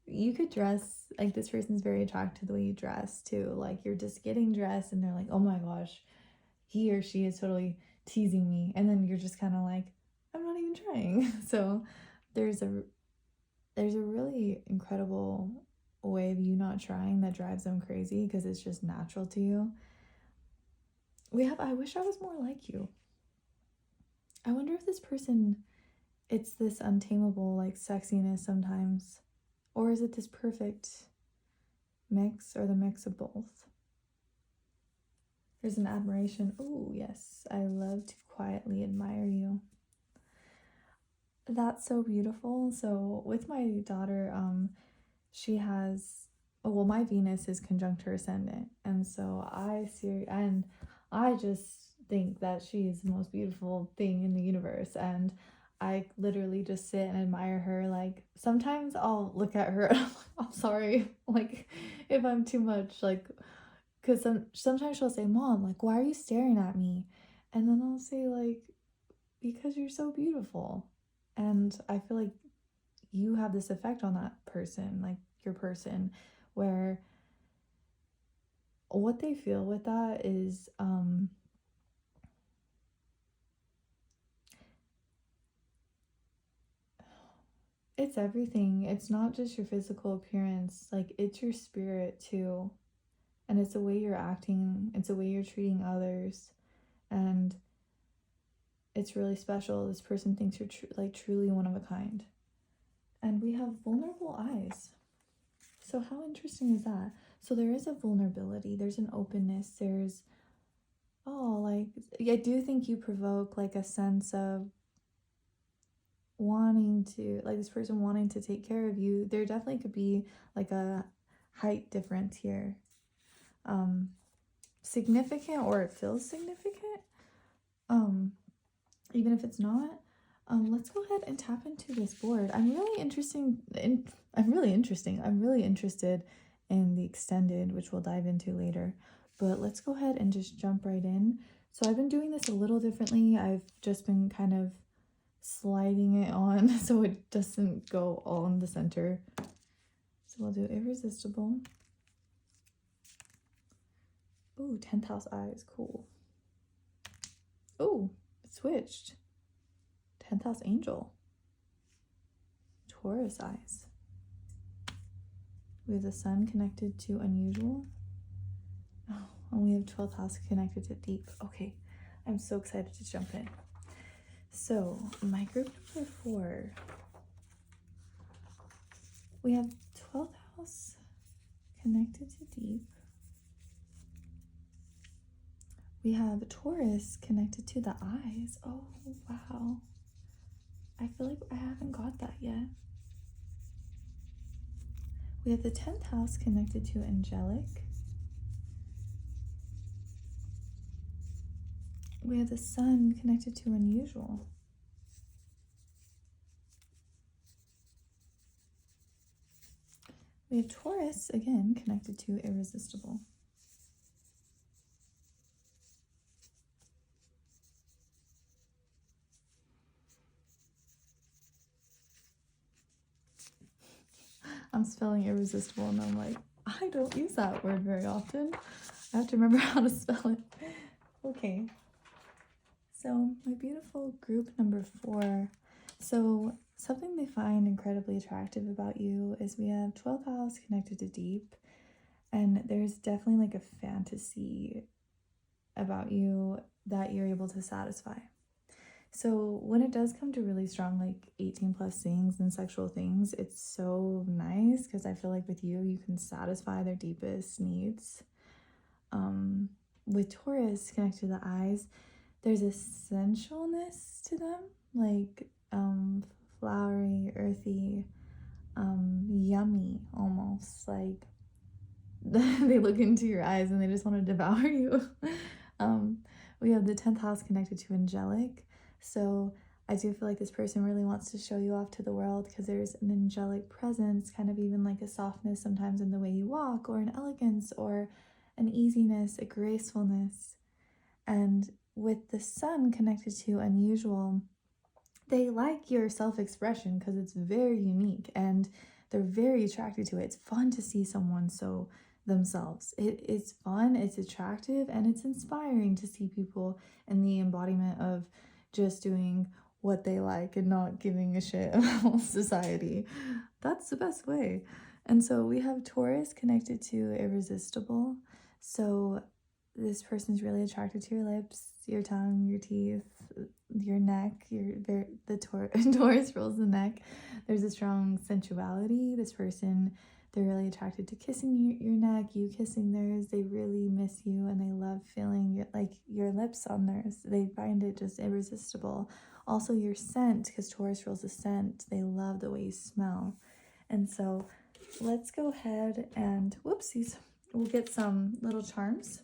S1: you could dress like this person's very attracted to the way you dress too. Like you're just getting dressed and they're like, oh my gosh, he or she is totally teasing me. And then you're just kind of like, I'm not even trying. So there's a really incredible way of you not trying that drives them crazy because it's just natural to you. We have, I wish I was more like you. I wonder if this person, it's this untamable like sexiness sometimes, or is it this perfect mix or the mix of both? There's an admiration. Oh yes, I love to quietly admire you. That's so beautiful. So with my daughter, she has, well, my Venus is conjunct her ascendant, and so I just think that she is the most beautiful thing in the universe, and I literally just sit and admire her. Like sometimes I'll look at her and I'm like, I'm sorry, like if I'm too much, like because sometimes she'll say, Mom, like why are you staring at me? And then I'll say like, because you're so beautiful. And I feel like you have this effect on that person, like your person, where what they feel with that is it's everything. It's not just your physical appearance, like it's your spirit too. And it's the way you're acting, it's the way you're treating others. And it's really special. This person thinks you're truly one of a kind. And we have vulnerable eyes. So how interesting is that? So there is a vulnerability, there's an openness, there's, oh, like, I do think you provoke like a sense of wanting to, like this person wanting to take care of you. There definitely could be like a height difference here. Significant, or it feels significant. Even if it's not. Let's go ahead and tap into this board. I'm really interested in the extended, which we'll dive into later. But let's go ahead and just jump right in. So I've been doing this a little differently. I've just been kind of sliding it on so it doesn't go all in the center. So we'll do Irresistible. Ooh, 10th house eyes, cool. Ooh, it switched. 10th house angel. Taurus eyes. We have the sun connected to unusual. Oh, and we have 12th house connected to deep. Okay, I'm so excited to jump in. So my group number 4, we have 12th house connected to deep. We have Taurus connected to the eyes. Oh, wow. I feel like I haven't got that yet. We have the 10th house connected to angelic. We have the sun connected to unusual. We have Taurus, again, connected to irresistible. I'm spelling irresistible and I'm like, I don't use that word very often. I have to remember how to spell it. Okay. So my beautiful group number 4. So something they find incredibly attractive about you is we have 12th house connected to deep, and there's definitely like a fantasy about you that you're able to satisfy. So when it does come to really strong like 18 plus things and sexual things, it's so nice because I feel like with you can satisfy their deepest needs. With Taurus connected to the eyes, there's a sensualness to them, like flowery, earthy, yummy almost, like they look into your eyes and they just want to devour you. We have the 10th house connected to angelic, so I do feel like this person really wants to show you off to the world because there's an angelic presence, kind of even like a softness sometimes in the way you walk, or an elegance, or an easiness, a gracefulness. And with the sun connected to unusual, they like your self-expression because it's very unique and they're very attracted to it. It's fun to see someone so themselves. It's fun, it's attractive, and it's inspiring to see people in the embodiment of just doing what they like and not giving a shit about society. That's the best way. And so we have Taurus connected to irresistible. So this person's really attracted to your lips, your tongue, your teeth, your neck. Taurus rules the neck. There's a strong sensuality. This person, they're really attracted to kissing your neck, you kissing theirs. They really miss you and they love feeling your lips on theirs. They find it just irresistible. Also your scent, because Taurus rules the scent. They love the way you smell. And so let's go ahead and, whoopsies, we'll get some little charms.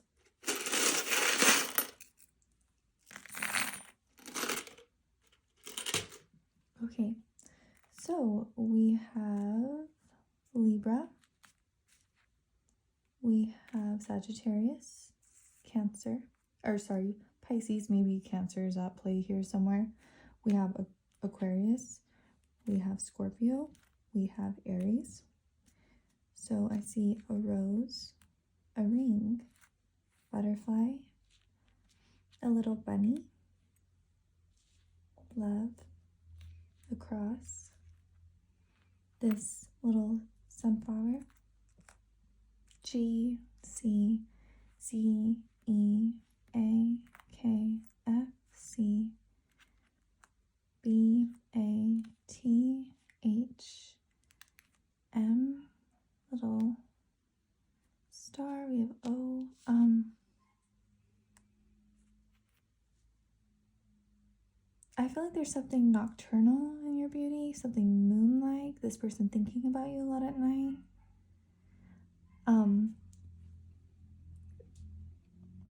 S1: Okay, so we have Libra, we have Sagittarius, Pisces, maybe Cancer is at play here somewhere. We have Aquarius, we have Scorpio, we have Aries. So I see a rose, a ring, butterfly, a little bunny, love, a cross, this little sunflower, G, C, C, E, A, K, F, C, B, A, T, H, M, little star, we have O, I feel like there's something nocturnal in your beauty, something moon-like, this person thinking about you a lot at night.